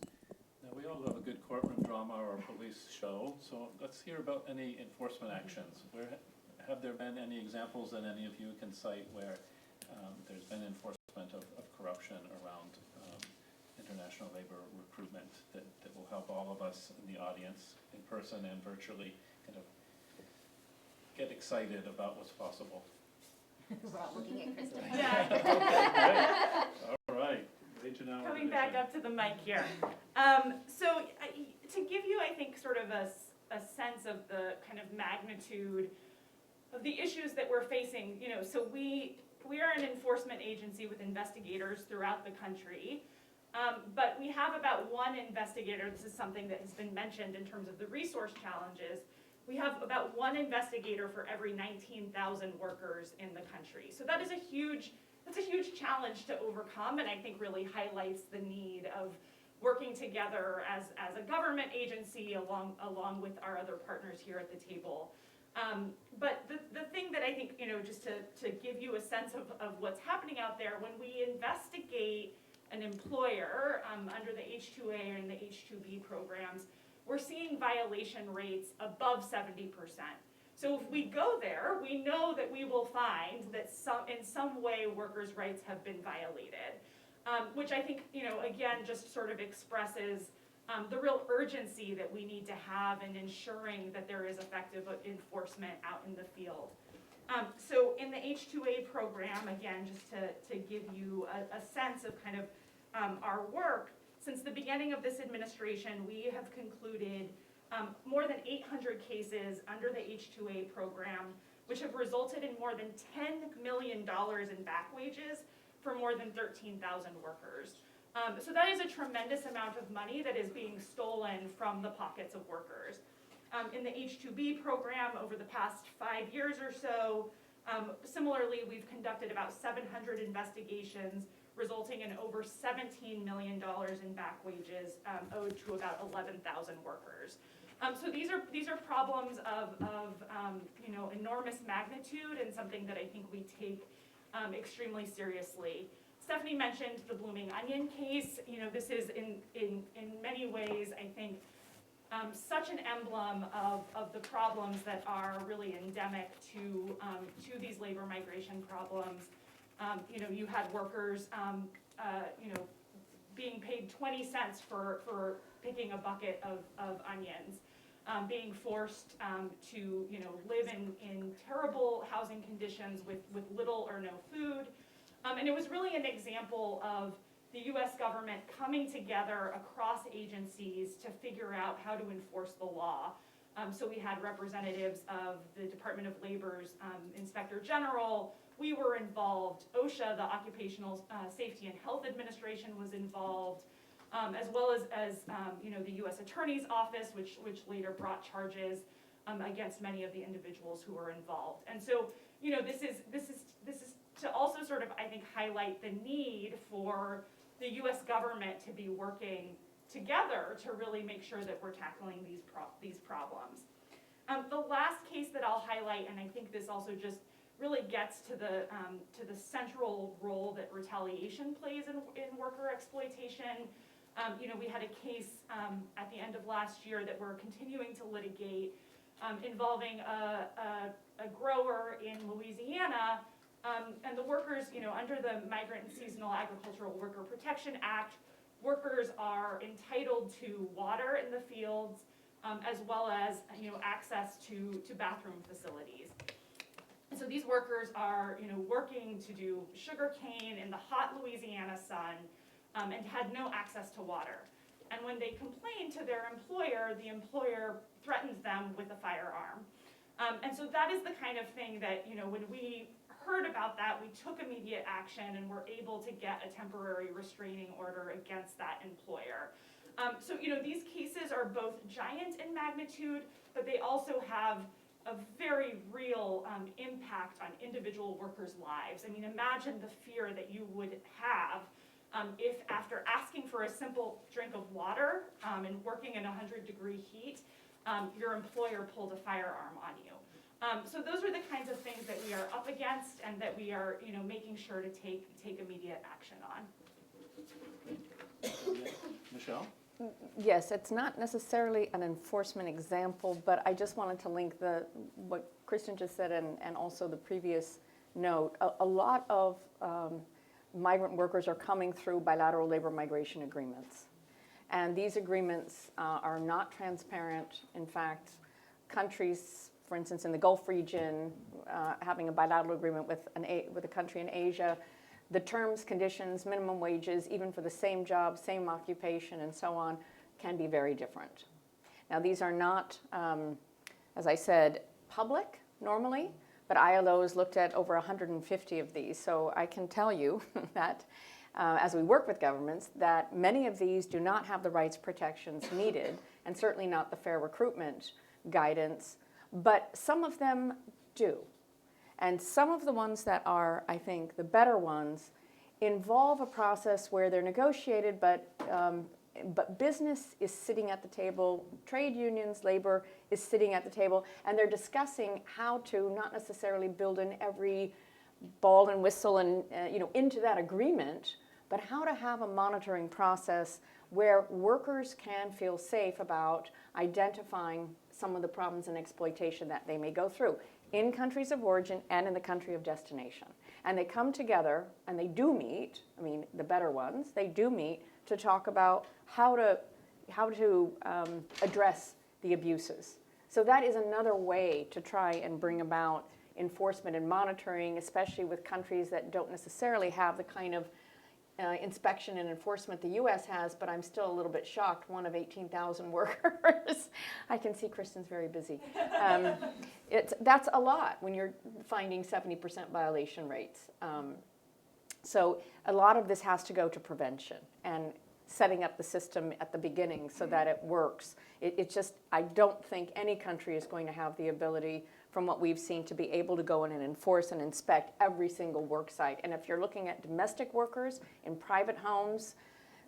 Now, we all love a good courtroom drama or police show, so let's hear about any enforcement actions. have there been any examples that any of you can cite where there's been enforcement of corruption around international labor recruitment that will help all of us in the audience, in person and virtually, kind of get excited about what's possible? We're all looking at Kristen. Yeah. Okay, great. All right. Coming back up to the mic here. So to give you, I think, sort of a sense of the kind of magnitude of the issues that we're facing, so we are an enforcement agency with investigators throughout the country, but we have about one investigator. This is something that has been mentioned in terms of the resource challenges. We have about one investigator for every 19,000 workers in the country. So that's a huge challenge to overcome, and I think really highlights the need of working together as a government agency along with our other partners here at the table. But the thing that I think, just to give you a sense of what's happening out there, when we investigate an employer under the H-2A and the H-2B programs, we're seeing violation rates above 70%. So if we go there, we know that we will find that in some way workers' rights have been violated, which I think, again, just sort of expresses the real urgency that we need to have in ensuring that there is effective enforcement out in the field. So in the H-2A program, again, just to give you a sense of kind of our work, since the beginning of this administration, we have concluded more than 800 cases under the H-2A program, which have resulted in more than $10 million in back wages for more than 13,000 workers. So that is a tremendous amount of money that is being stolen from the pockets of workers. In the H-2B program over the past 5 years or so, similarly, we've conducted about 700 investigations, resulting in over $17 million in back wages owed to about 11,000 workers. So these are problems of enormous magnitude, and something that I think we take extremely seriously. Stephanie mentioned the Blooming Onion case. This is in many ways, I think, such an emblem of the problems that are really endemic to these labor migration problems. You had workers, being paid 20 cents for picking a bucket of onions, being forced to live in terrible housing conditions with little or no food. And it was really an example of the U.S. government coming together across agencies to figure out how to enforce the law. So we had representatives of the Department of Labor's Inspector General. We were involved. OSHA, the Occupational Safety and Health Administration, was involved, as well as the U.S. Attorney's Office, which later brought charges against many of the individuals who were involved. And so, this is to also sort of, I think, highlight the need for the U.S. government to be working together to really make sure that we're tackling these problems. The last case that I'll highlight, and I think this also just really gets to the central role that retaliation plays in worker exploitation. We had a case at the end of last year that we're continuing to litigate involving a grower in Louisiana, and the workers, under the Migrant and Seasonal Agricultural Worker Protection Act, workers are entitled to water in the fields, as well as access to bathroom facilities. So these workers are working to do sugarcane in the hot Louisiana sun, and had no access to water. And when they complained to their employer, the employer threatened them with a firearm. And so that is the kind of thing that, when we heard about that, we took immediate action and were able to get a temporary restraining order against that employer. So these cases are both giant in magnitude, but they also have a very real impact on individual workers' lives. I mean, imagine the fear that you would have if, after asking for a simple drink of water and working in 100-degree heat, your employer pulled a firearm on you. So those are the kinds of things that we are up against and that we are, making sure to take immediate action on. Michelle? Yes, it's not necessarily an enforcement example, but I just wanted to link what Kristen just said and also the previous note. A lot of migrant workers are coming through bilateral labor migration agreements. And these agreements are not transparent. In fact, countries, for instance, in the Gulf region, having a bilateral agreement with a country in Asia, the terms, conditions, minimum wages, even for the same job, same occupation, and so on, can be very different. Now, these are not, as I said, public normally, but ILO has looked at over 150 of these. So I can tell you that as we work with governments, that many of these do not have the rights protections needed, and certainly not the fair recruitment guidance, but some of them do. And some of the ones that are, I think, the better ones involve a process where they're negotiated, but business is sitting at the table, trade unions, labor is sitting at the table, and they're discussing how to not necessarily build in every ball and whistle and into that agreement, but how to have a monitoring process where workers can feel safe about identifying some of the problems and exploitation that they may go through in countries of origin and in the country of destination. And they come together and they do meet, the better ones, they do meet to talk about how to address the abuses. So that is another way to try and bring about enforcement and monitoring, especially with countries that don't necessarily have the kind of inspection and enforcement the U.S. has, but I'm still a little bit shocked, one of 18,000 workers. I can see Kristen's very busy. That's a lot when you're finding 70% violation rates. So a lot of this has to go to prevention and setting up the system at the beginning so that it works. It's just, I don't think any country is going to have the ability, from what we've seen, to be able to go in and enforce and inspect every single work site. And if you're looking at domestic workers in private homes,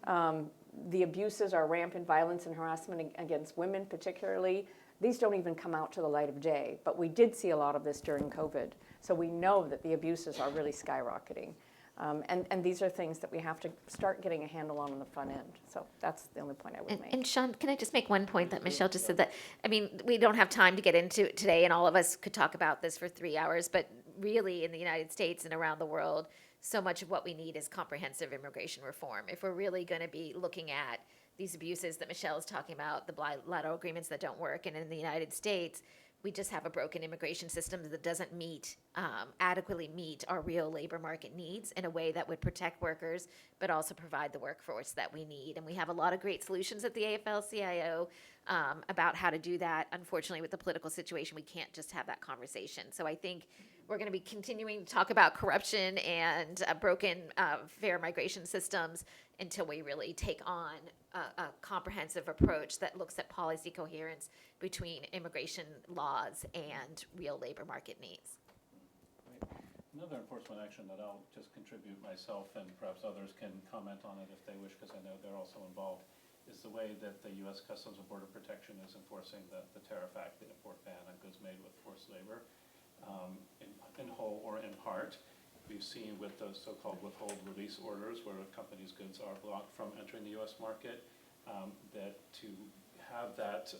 the abuses are rampant, violence and harassment against women particularly. These don't even come out to the light of day, but we did see a lot of this during COVID. So we know that the abuses are really skyrocketing. And these are things that we have to start getting a handle on the front end. So that's the only point I would make. And Sean, can I just make one point that Michelle just said that, we don't have time to get into it today, and all of us could talk about this for 3 hours, but really in the United States and around the world, so much of what we need is comprehensive immigration reform. If we're really going to be looking at these abuses that Michelle is talking about, the bilateral agreements that don't work, and in the United States, we just have a broken immigration system that doesn't adequately meet our real labor market needs in a way that would protect workers, but also provide the workforce that we need. And we have a lot of great solutions at the AFL-CIO about how to do that. Unfortunately, with the political situation, we can't just have that conversation. So I think we're going to be continuing to talk about corruption and broken fair migration systems until we really take on a comprehensive approach that looks at policy coherence between immigration laws and real labor market needs. Another enforcement action that I'll just contribute myself, and perhaps others can comment on it if they wish, because I know they're also involved, is the way that the U.S. Customs and Border Protection is enforcing the Tariff Act, the import ban on goods made with forced labor, in whole or in part. We've seen with those so-called withhold release orders, where a company's goods are blocked from entering the U.S. market, that to have that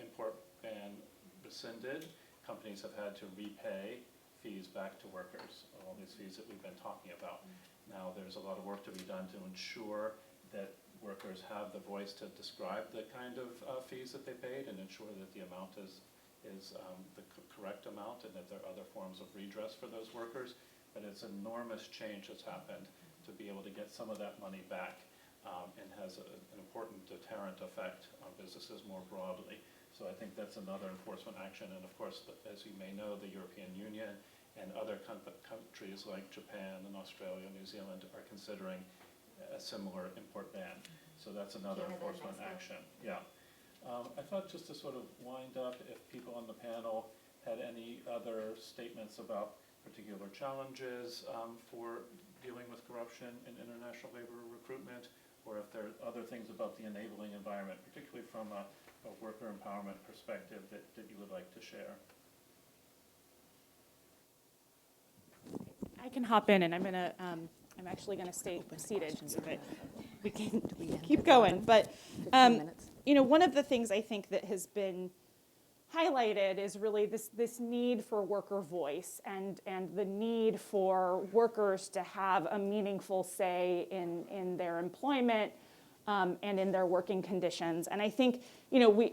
import ban rescinded, companies have had to repay fees back to workers, all these fees that we've been talking about. Now, there's a lot of work to be done to ensure that workers have the voice to describe the kind of fees that they paid and ensure that the amount is the correct amount, and that there are other forms of redress for those workers. But it's an enormous change that's happened to be able to get some of that money back, and has an important deterrent effect on businesses more broadly. So I think that's another enforcement action. And of course, as you may know, the European Union and other countries like Japan and Australia, New Zealand are considering a similar import ban. So that's another enforcement action. Yeah. I thought, just to sort of wind up, if people on the panel had any other statements about particular challenges for dealing with corruption in international labor recruitment, or if there are other things about the enabling environment, particularly from a worker empowerment perspective, that you would like to share. I can hop in, and I'm actually gonna stay seated so that we can keep going. But 2 minutes. One of the things I think that has been highlighted is really this need for worker voice and the need for workers to have a meaningful say in their employment and in their working conditions. And I think,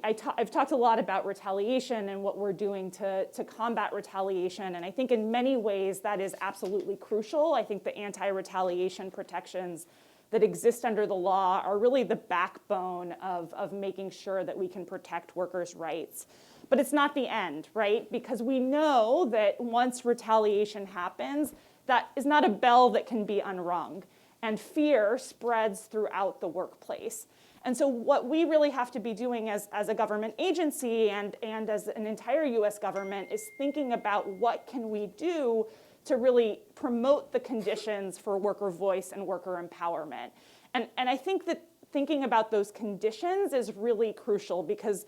I've talked a lot about retaliation and what we're doing to combat retaliation. And I think in many ways that is absolutely crucial. I think the anti-retaliation protections that exist under the law are really the backbone of making sure that we can protect workers' rights. But it's not the end, right? Because we know that once retaliation happens, that is not a bell that can be unrung. And fear spreads throughout the workplace. And so what we really have to be doing as a government agency and as an entire US government is thinking about what can we do to really promote the conditions for worker voice and worker empowerment. And I think that thinking about those conditions is really crucial because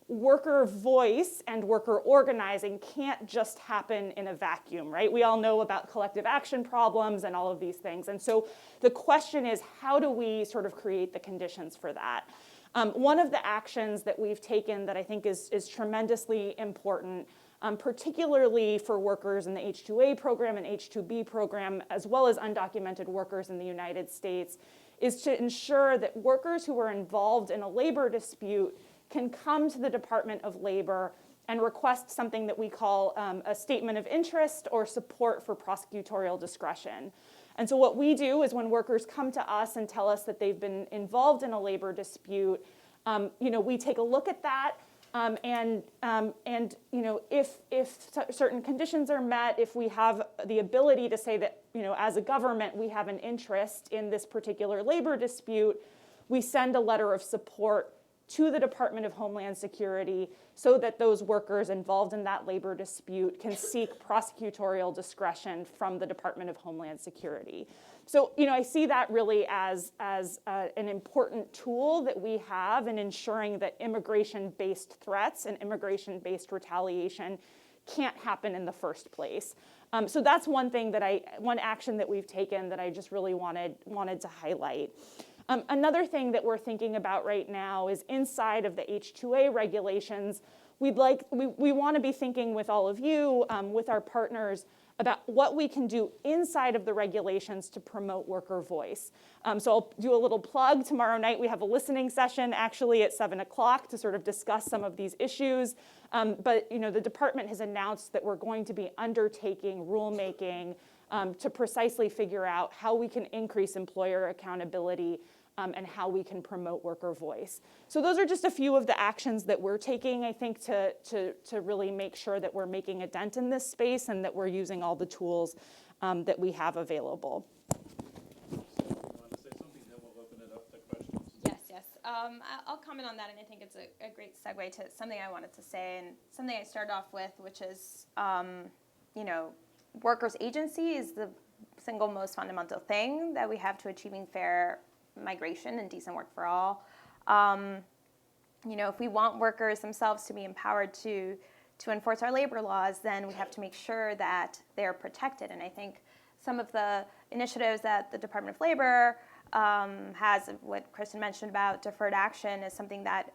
worker voice and worker organizing can't just happen in a vacuum, right? We all know about collective action problems and all of these things. And so the question is, how do we sort of create the conditions for that? One of the actions that we've taken that I think is tremendously important, particularly for workers in the H-2A program and H-2B program, as well as undocumented workers in the United States, is to ensure that workers who are involved in a labor dispute can come to the Department of Labor and request something that we call a statement of interest or support for prosecutorial discretion. And so what we do is when workers come to us and tell us that they've been involved in a labor dispute, we take a look at that if certain conditions are met, if we have the ability to say that, as a government, we have an interest in this particular labor dispute, we send a letter of support to the Department of Homeland Security so that those workers involved in that labor dispute can seek prosecutorial discretion from the Department of Homeland Security. So, I see that really as an important tool that we have in ensuring that immigration-based threats and immigration-based retaliation can't happen in the first place. So that's one action that we've taken that I just really wanted to highlight. Another thing that we're thinking about right now is inside of the H-2A regulations, we want to be thinking with all of you, with our partners, about what we can do inside of the regulations to promote worker voice. So I'll do a little plug. Tomorrow night we have a listening session actually at 7 o'clock to sort of discuss some of these issues. But the department has announced that we're going to be undertaking rulemaking to precisely figure out how we can increase employer accountability and how we can promote worker voice. So those are just a few of the actions that we're taking, I think, to really make sure that we're making a dent in this space and that we're using all the tools that we have available. You want to say something, then we'll open it up to questions. Yes. I'll comment on that, and I think it's a great segue to something I wanted to say and something I started off with, which is, workers' agency is the single most fundamental thing that we have to achieving fair migration and decent work for all. If we want workers themselves to be empowered to enforce our labor laws, then we have to make sure that they're protected. And I think some of the initiatives that the Department of Labor has, what Kristen mentioned about deferred action, is something that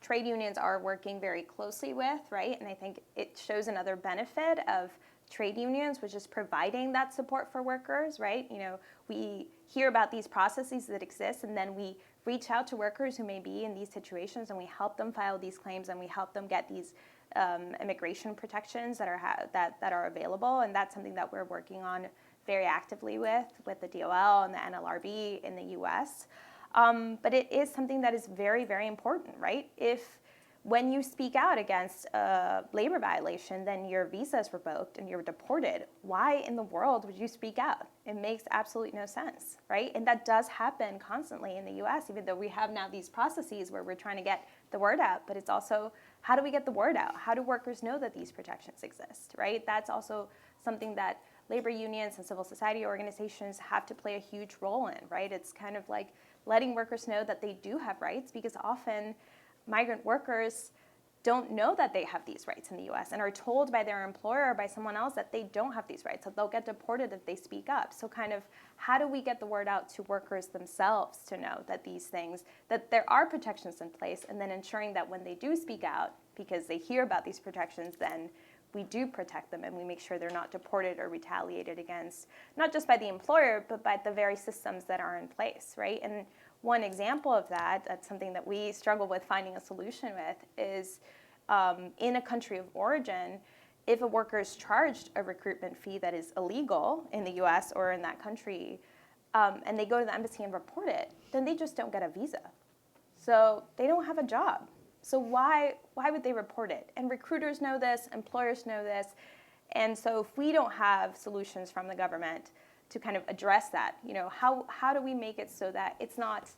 trade unions are working very closely with, right? And I think it shows another benefit of trade unions, which is providing that support for workers, right? We hear about these processes that exist, and then we reach out to workers who may be in these situations, and we help them file these claims, and we help them get these immigration protections that are available. And that's something that we're working on very actively with the DOL and the NLRB in the U.S. But it is something that is very, very important, right? When you speak out against a labor violation, then your visa is revoked and you're deported. Why in the world would you speak out? It makes absolutely no sense, right? And that does happen constantly in the US, even though we have now these processes where we're trying to get the word out, but it's also, how do we get the word out? How do workers know that these protections exist, right? That's also something that labor unions and civil society organizations have to play a huge role in, right? It's kind of like letting workers know that they do have rights, because often migrant workers don't know that they have these rights in the US and are told by their employer or by someone else that they don't have these rights, that they'll get deported if they speak up. So kind of how do we get the word out to workers themselves to know that these things, that there are protections in place, and then ensuring that when they do speak out, because they hear about these protections, then we do protect them and we make sure they're not deported or retaliated against, not just by the employer, but by the very systems that are in place, right? And one example of that, that's something that we struggle with finding a solution with, is in a country of origin, if a worker is charged a recruitment fee that is illegal in the US or in that country, and they go to the embassy and report it, then they just don't get a visa. So they don't have a job. So why would they report it? And recruiters know this, employers know this, and so if we don't have solutions from the government to kind of address that, how do we make it so that it's not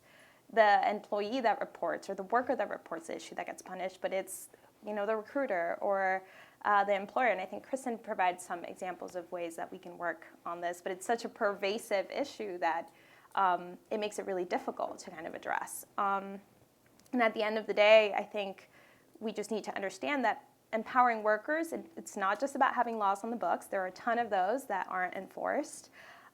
the employee that reports or the worker that reports the issue that gets punished, but it's the recruiter or the employer? And I think Kristen provides some examples of ways that we can work on this, but it's such a pervasive issue that it makes it really difficult to kind of address. And at the end of the day, I think we just need to understand that empowering workers, it's not just about having laws on the books. There are a ton of those that aren't enforced.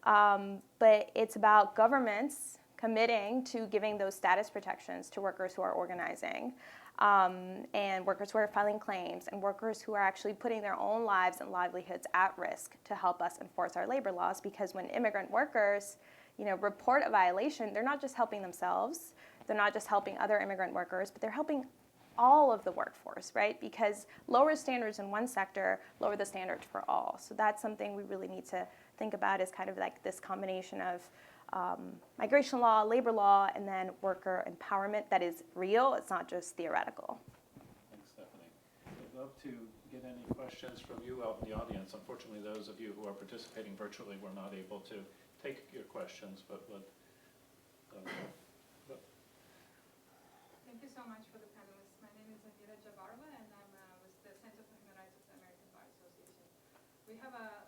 But it's about governments committing to giving those status protections to workers who are organizing, and workers who are filing claims, and workers who are actually putting their own lives and livelihoods at risk to help us enforce our labor laws. Because when immigrant workers report a violation, they're not just helping themselves, they're not just helping other immigrant workers, but they're helping all of the workforce, right? Because lower standards in one sector lower the standards for all. So that's something we really need to think about, is kind of like this combination of migration law, labor law, and then worker empowerment that is real. It's not just theoretical. Thanks, Stephanie. I'd love to get any questions from you out in the audience. Unfortunately, those of you who are participating virtually were not able to take your questions, but Thank you so much for the panelists. My name is Anila Jabarva, and I'm with the Center for Human Rights of the American Bar Association. We have a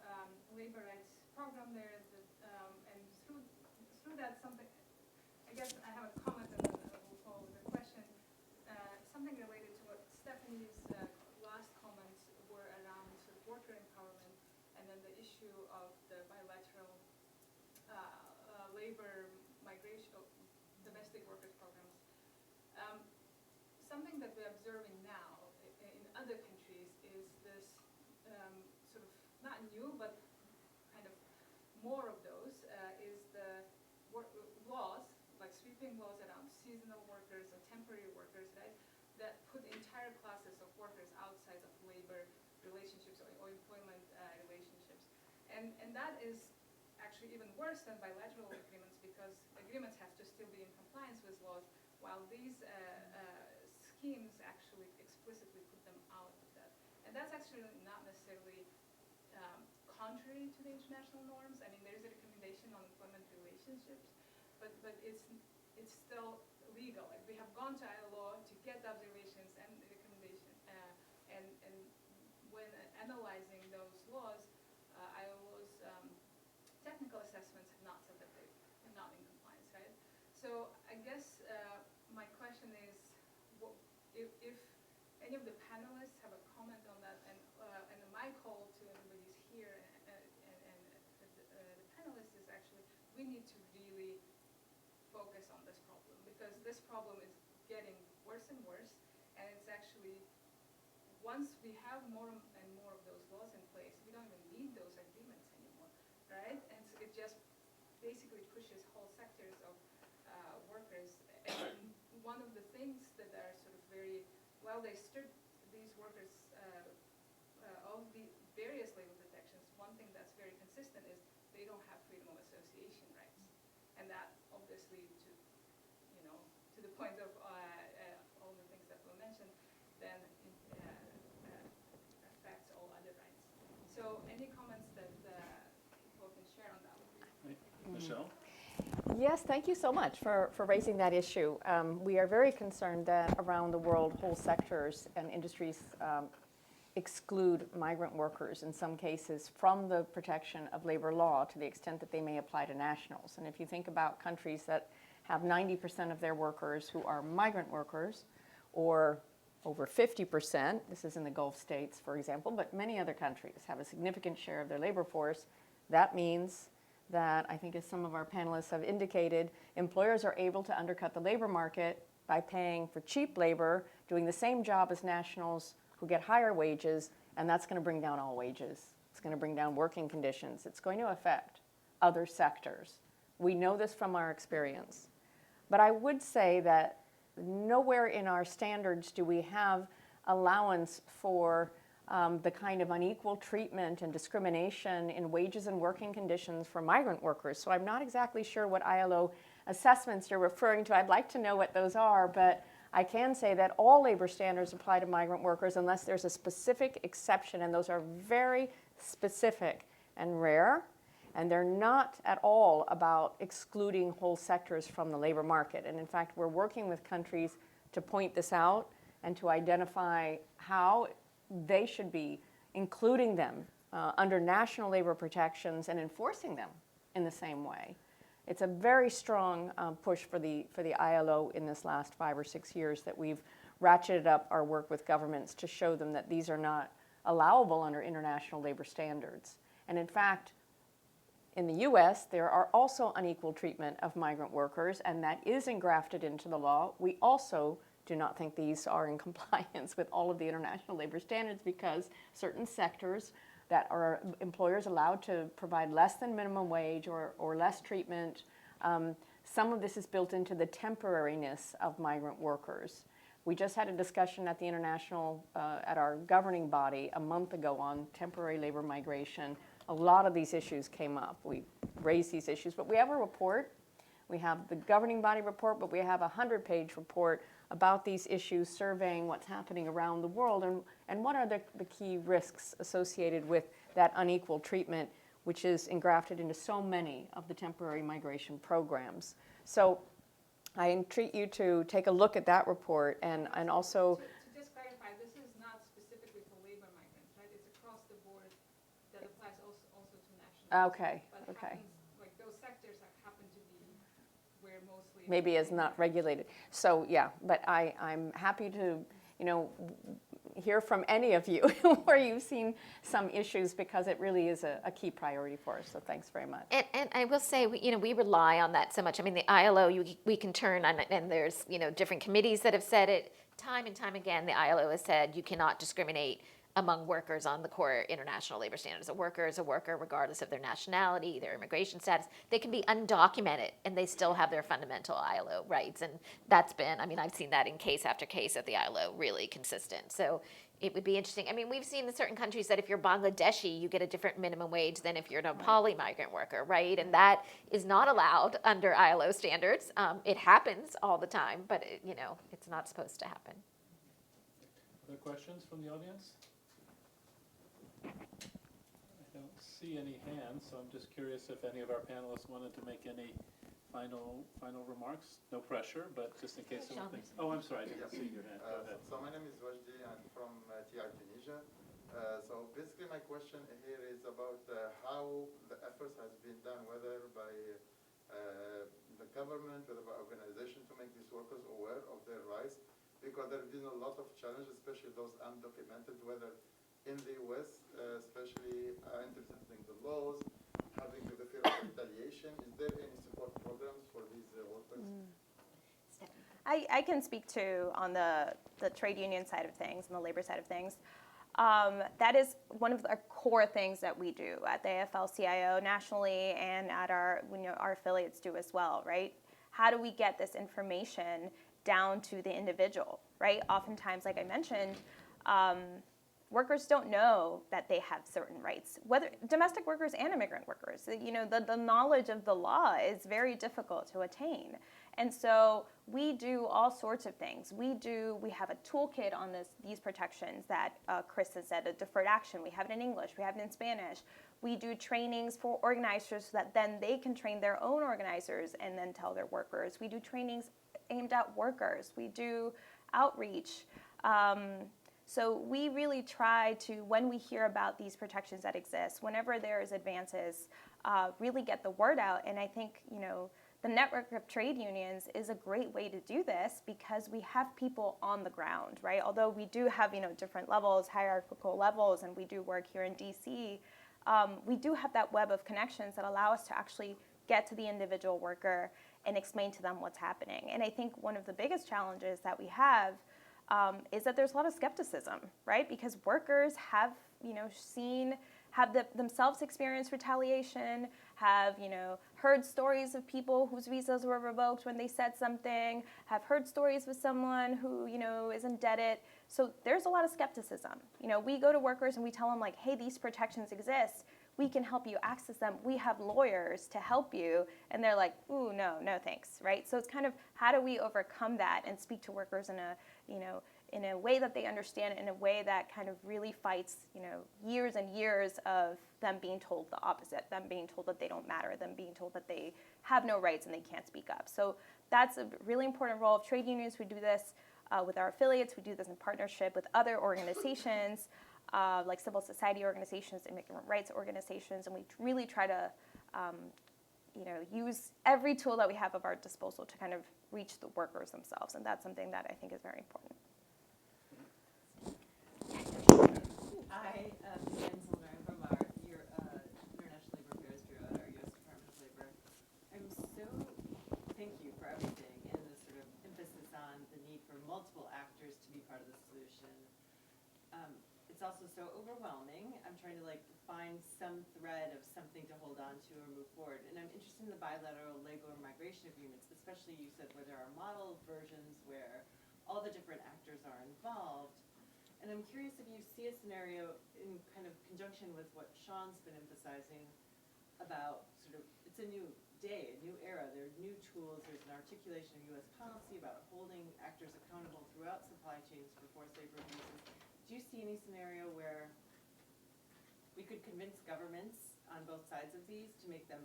labor rights program there, and through that, something, I guess I have a comment and then we'll follow with a question. Something related to what Stephanie's last comments were around sort of worker empowerment, and then the issue of the bilateral labor migration, domestic workers programs. Something that we're observing now in other countries is this sort of not new, but kind of more of those, is the laws, like sweeping laws around seasonal workers and temporary workers, right, that put entire classes of workers outside of labor relationships or employment relationships. And that is actually even worse than bilateral agreements, because agreements have to still be in compliance with laws, while these schemes actually explicitly put them out of that. And that's actually not necessarily contrary to the international norms. I mean, there is a recommendation on employment relationships, but it's still legal. Like, we have gone to ILO to get the observations and the recommendation, and when analyzing those laws, ILO's technical assessments have not said that they have not been compliant, right? So I guess my question is, if any of the panelists have a comment on that, and my call to everybody who's here and the panelists is actually, we need to really focus on this problem, because this problem is getting worse and worse, and it's actually, once we have more and more of those laws in place, we don't even need those agreements anymore, right? And so it just basically pushes whole sectors of workers. And one of the things that are sort of very, well, they strip these workers of the various labor protections. One thing that's very consistent is they don't have freedom of association rights, and that obviously, to the point of all the things that were mentioned, then affects all other rights. So any comments that people can share on that would be great. Michelle? Yes, thank you so much for raising that issue. We are very concerned that around the world, whole sectors and industries exclude migrant workers in some cases from the protection of labor law to the extent that they may apply to nationals. And if you think about countries that have 90% of their workers who are migrant workers, or over 50%. This is in the Gulf states, for example, but many other countries have a significant share of their labor force. That means that, I think as some of our panelists have indicated, employers are able to undercut the labor market by paying for cheap labor, doing the same job as nationals who get higher wages, and that's going to bring down all wages. It's going to bring down working conditions. It's going to affect other sectors. We know this from our experience. But I would say that nowhere in our standards do we have allowance for the kind of unequal treatment and discrimination in wages and working conditions for migrant workers. So I'm not exactly sure what ILO assessments you're referring to. I'd like to know what those are, but I can say that all labor standards apply to migrant workers unless there's a specific exception, and those are very specific and rare, and they're not at all about excluding whole sectors from the labor market. And in fact, we're working with countries to point this out and to identify how they should be including them under national labor protections and enforcing them in the same way. It's a very strong push for the ILO in this last 5 or 6 years that we've ratcheted up our work with governments to show them that these are not allowable under international labor standards. And in fact, in the US, there are also unequal treatment of migrant workers, and that is engrafted into the law. We also do not think these are in compliance with all of the international labor standards because certain sectors that are employers allowed to provide less than minimum wage or less treatment, some of this is built into the temporariness of migrant workers. We just had a discussion at the international, at our governing body a month ago on temporary labor migration. A lot of these issues came up. We raised these issues, but we have a report. We have the governing body report, but we have a 100-page report about these issues, surveying what's happening around the world and what are the key risks associated with that unequal treatment, which is engrafted into so many of the temporary migration programs. So I entreat you to take a look at that report and also... To just clarify, this is not specifically for labor migrants, right? It's across the board that applies also to nationals. Okay, But okay. happens, like those sectors happen to be where mostly... Maybe is not regulated. So yeah, but I'm happy to, hear from any of you where you've seen some issues because it really is a key priority for us. So thanks very much. And I will say, we rely on that so much. I mean, the ILO, we can turn on, and there's, different committees that have said it time and time again. The ILO has said you cannot discriminate among workers on the core international labor standards. A worker is a worker regardless of their nationality, their immigration status. They can be undocumented and they still have their fundamental ILO rights. And that's been, I've seen that in case after case at the ILO, really consistent. So it would be interesting. We've seen in certain countries that if you're Bangladeshi, you get a different minimum wage than if you're a Nepali migrant worker, right? And that is not allowed under ILO standards. It happens all the time, but it's not supposed to happen. Other questions from the audience? I don't see any hands, so I'm just curious if any of our panelists wanted to make any final remarks. No pressure, but just in case someone thinks. Oh, I'm sorry, I didn't see your hand. Go ahead. So my name is Wajdi. I'm from TI Tunisia. So basically my question here is about how the efforts has been done, whether by the government, whether by organization to make these workers aware of their rights, because there have been a lot of challenges, especially those undocumented, whether in the US, especially interpreting the laws, having the fear of retaliation. Is there any support programs for these workers? I can speak to on the trade union side of things and the labor side of things. That is one of the core things that we do at the AFL-CIO nationally and at our affiliates do as well, right? How do we get this information down to the individual, right? Oftentimes, like I mentioned, workers don't know that they have certain rights, whether domestic workers and immigrant workers. The knowledge of the law is very difficult to attain. And so we do all sorts of things. We have a toolkit on these protections that Chris has said, a deferred action. We have it in English, we have it in Spanish. We do trainings for organizers so that then they can train their own organizers and then tell their workers. We do trainings aimed at workers. We do outreach. So we really try to, when we hear about these protections that exist, whenever there is advances, really get the word out. And I think, the network of trade unions is a great way to do this because we have people on the ground, right? Although we do have, different levels, hierarchical levels, and we do work here in DC, we do have that web of connections that allow us to actually get to the individual worker and explain to them what's happening. And I think one of the biggest challenges that we have is that there's a lot of skepticism, right? Because workers have, themselves experienced retaliation, have, heard stories of people whose visas were revoked when they said something, have heard stories with someone who, is indebted. So there's a lot of skepticism. We go to workers and we tell them like, hey, these protections exist. We can help you access them. We have lawyers to help you. And they're like, ooh, no thanks, right? So it's kind of how do we overcome that and speak to workers in a way that they understand it, in a way that kind of really fights, years and years of them being told the opposite, them being told that they don't matter, them being told that they have no rights and they can't speak up. So that's a really important role of trade unions. We do this with our affiliates. We do this in partnership with other organizations, like civil society organizations, immigrant rights organizations, and we really try to use every tool that we have at our disposal to kind of reach the workers themselves, and that's something that I think is very important. Hi, Jen Zolder. I'm from our International Labor Affairs Bureau at our U.S. Department of Labor. Thank you for everything and the sort of emphasis on the need for multiple actors to be part of the solution. It's also so overwhelming. I'm trying to find some thread of something to hold on to or move forward. And I'm interested in the bilateral labor and migration agreements, especially you said where there are model versions where all the different actors are involved. And I'm curious if you see a scenario in kind of conjunction with what Sean's been emphasizing about sort of, it's a new day, a new era. There are new tools. There's an articulation of U.S. policy about holding actors accountable throughout supply chains for forced labor abuses. Do you see any scenario where we could convince governments on both sides of these to make them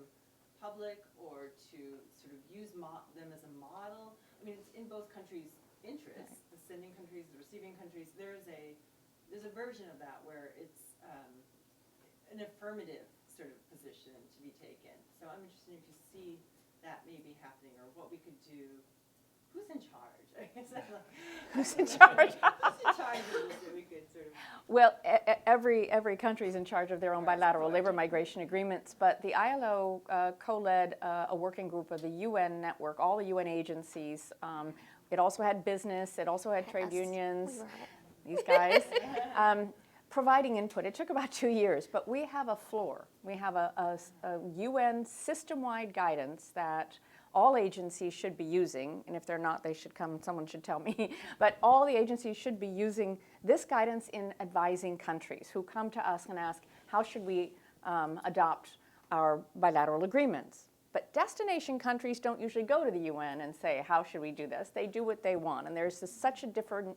public or to sort of use them as a model? I mean, it's in both countries' interests, the sending countries, the receiving countries. There's a version of that where it's an affirmative sort of position to be taken. So I'm interested if you see that maybe happening or what we could do. Who's in charge? I guess Who's in charge? Who's in charge of this that we could sort of... Well, every country is in charge of their own bilateral labor migration agreements, but the ILO co-led a working group of the UN network, all the UN agencies. It also had business, it also had trade unions, these guys, providing input. It took about 2 years, but we have a floor. We have a UN system-wide guidance that all agencies should be using, and if they're not, they should come, someone should tell me, but all the agencies should be using this guidance in advising countries who come to us and ask, how should we adopt our bilateral agreements? But destination countries don't usually go to the UN and say, how should we do this? They do what they want, and there's such a different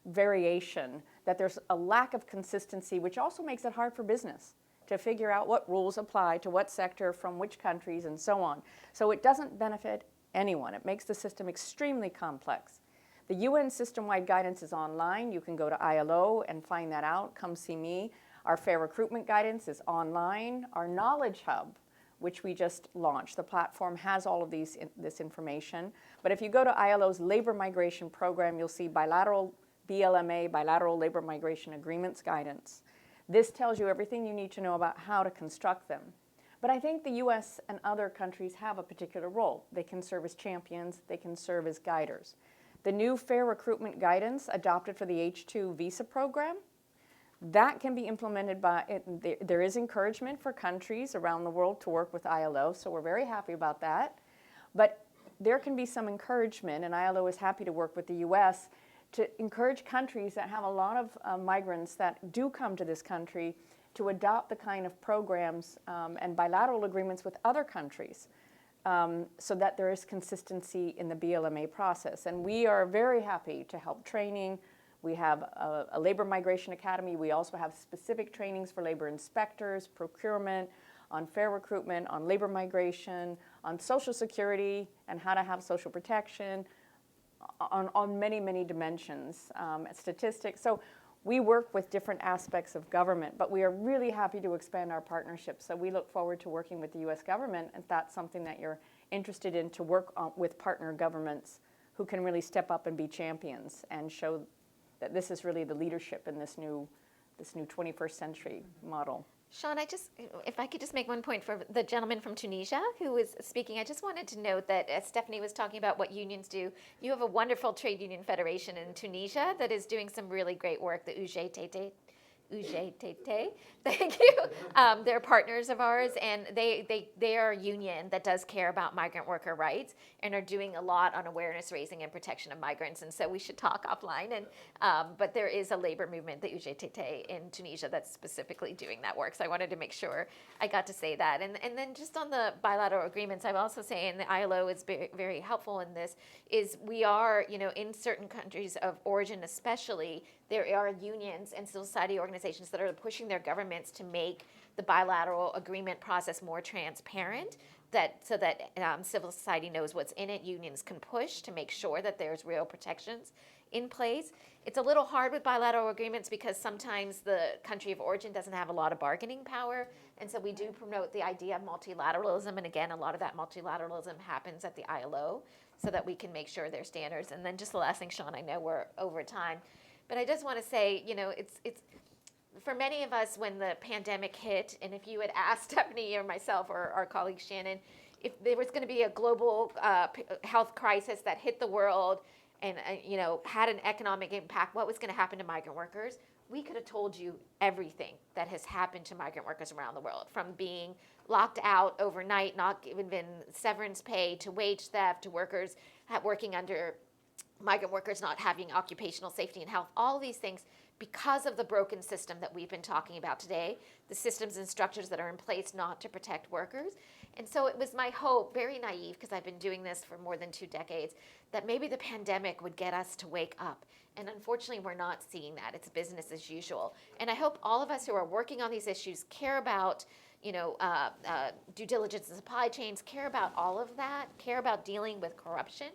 variation that there's a lack of consistency, which also makes it hard for business to figure out what rules apply to what sector from which countries and so on. So it doesn't benefit anyone. It makes the system extremely complex. The UN system-wide guidance is online. You can go to ILO and find that out. Come see me. Our fair recruitment guidance is online. Our knowledge hub, which we just launched, the platform has all of this information. But if you go to ILO's labor migration program, you'll see bilateral BLMA, bilateral labor migration agreements guidance. This tells you everything you need to know about how to construct them. But I think the US and other countries have a particular role. They can serve as champions, they can serve as guiders. The new fair recruitment guidance adopted for the H-2 visa program, that can be implemented there is encouragement for countries around the world to work with ILO, so we're very happy about that. But there can be some encouragement, and ILO is happy to work with the US to encourage countries that have a lot of migrants that do come to this country to adopt the kind of programs and bilateral agreements with other countries so that there is consistency in the BLMA process. And we are very happy to help training. We have a labor migration academy. We also have specific trainings for labor inspectors, procurement, on fair recruitment, on labor migration, on Social Security and how to have social protection, on many, many dimensions, statistics. So we work with different aspects of government, but we are really happy to expand our partnership. So we look forward to working with the US government if that's something that you're interested in to work with partner governments who can really step up and be champions and show that this is really the leadership in this new 21st century model. Sean, if I could just make one point for the gentleman from Tunisia who was speaking, I just wanted to note that as Stephanie was talking about what unions do, you have a wonderful trade union federation in Tunisia that is doing some really great work, the UGTT. Thank you. They're partners of ours, and they are a union that does care about migrant worker rights and are doing a lot on awareness raising and protection of migrants. And so we should talk offline. And but there is a labor movement, the UGTT in Tunisia, that's specifically doing that work. So I wanted to make sure I got to say that. And then just on the bilateral agreements, I will also say, and the ILO is very, very helpful in this, is we are, in certain countries of origin especially, there are unions and civil society organizations that are pushing their governments to make the bilateral agreement process more transparent, so that civil society knows what's in it. Unions can push to make sure that there's real protections in place. It's a little hard with bilateral agreements because sometimes the country of origin doesn't have a lot of bargaining power, and so we do promote the idea of multilateralism, and again, a lot of that multilateralism happens at the ILO so that we can make sure there's standards. And then just the last thing, Sean, I know we're over time, but I just want to say, it's for many of us when the pandemic hit, and if you had asked Stephanie or myself or our colleague Shannon, if there was going to be a global health crisis that hit the world and had an economic impact, what was going to happen to migrant workers? We could have told you everything that has happened to migrant workers around the world, from being locked out overnight, not given severance pay, to wage theft, to workers working under migrant workers not having occupational safety and health, all of these things because of the broken system that we've been talking about today, the systems and structures that are in place not to protect workers. And so it was my hope, very naive, because I've been doing this for more than 2 decades, that maybe the pandemic would get us to wake up. And unfortunately, we're not seeing that. It's business as usual. And I hope all of us who are working on these issues care about due diligence and supply chains, care about all of that, care about dealing with corruption,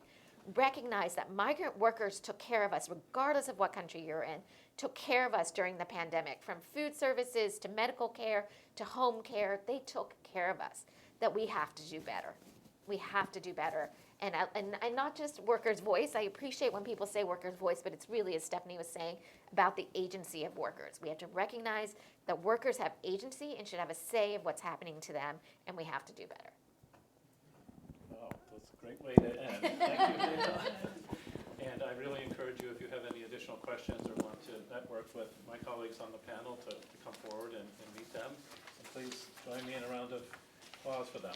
recognize that migrant workers took care of us, regardless of what country you're in, took care of us during the pandemic, from food services to medical care to home care. They took care of us, that we have to do better. We have to do better. And not just workers' voice. I appreciate when people say workers' voice, but it's really, as Stephanie was saying, about the agency of workers. We have to recognize that workers have agency and should have a say of what's happening to them, and we have to do better. Wow, that's a great way to end. Thank you, Dana. And I really encourage you, if you have any additional questions or want to network with my colleagues on the panel, to come forward and meet them. And please join me in a round of applause for them.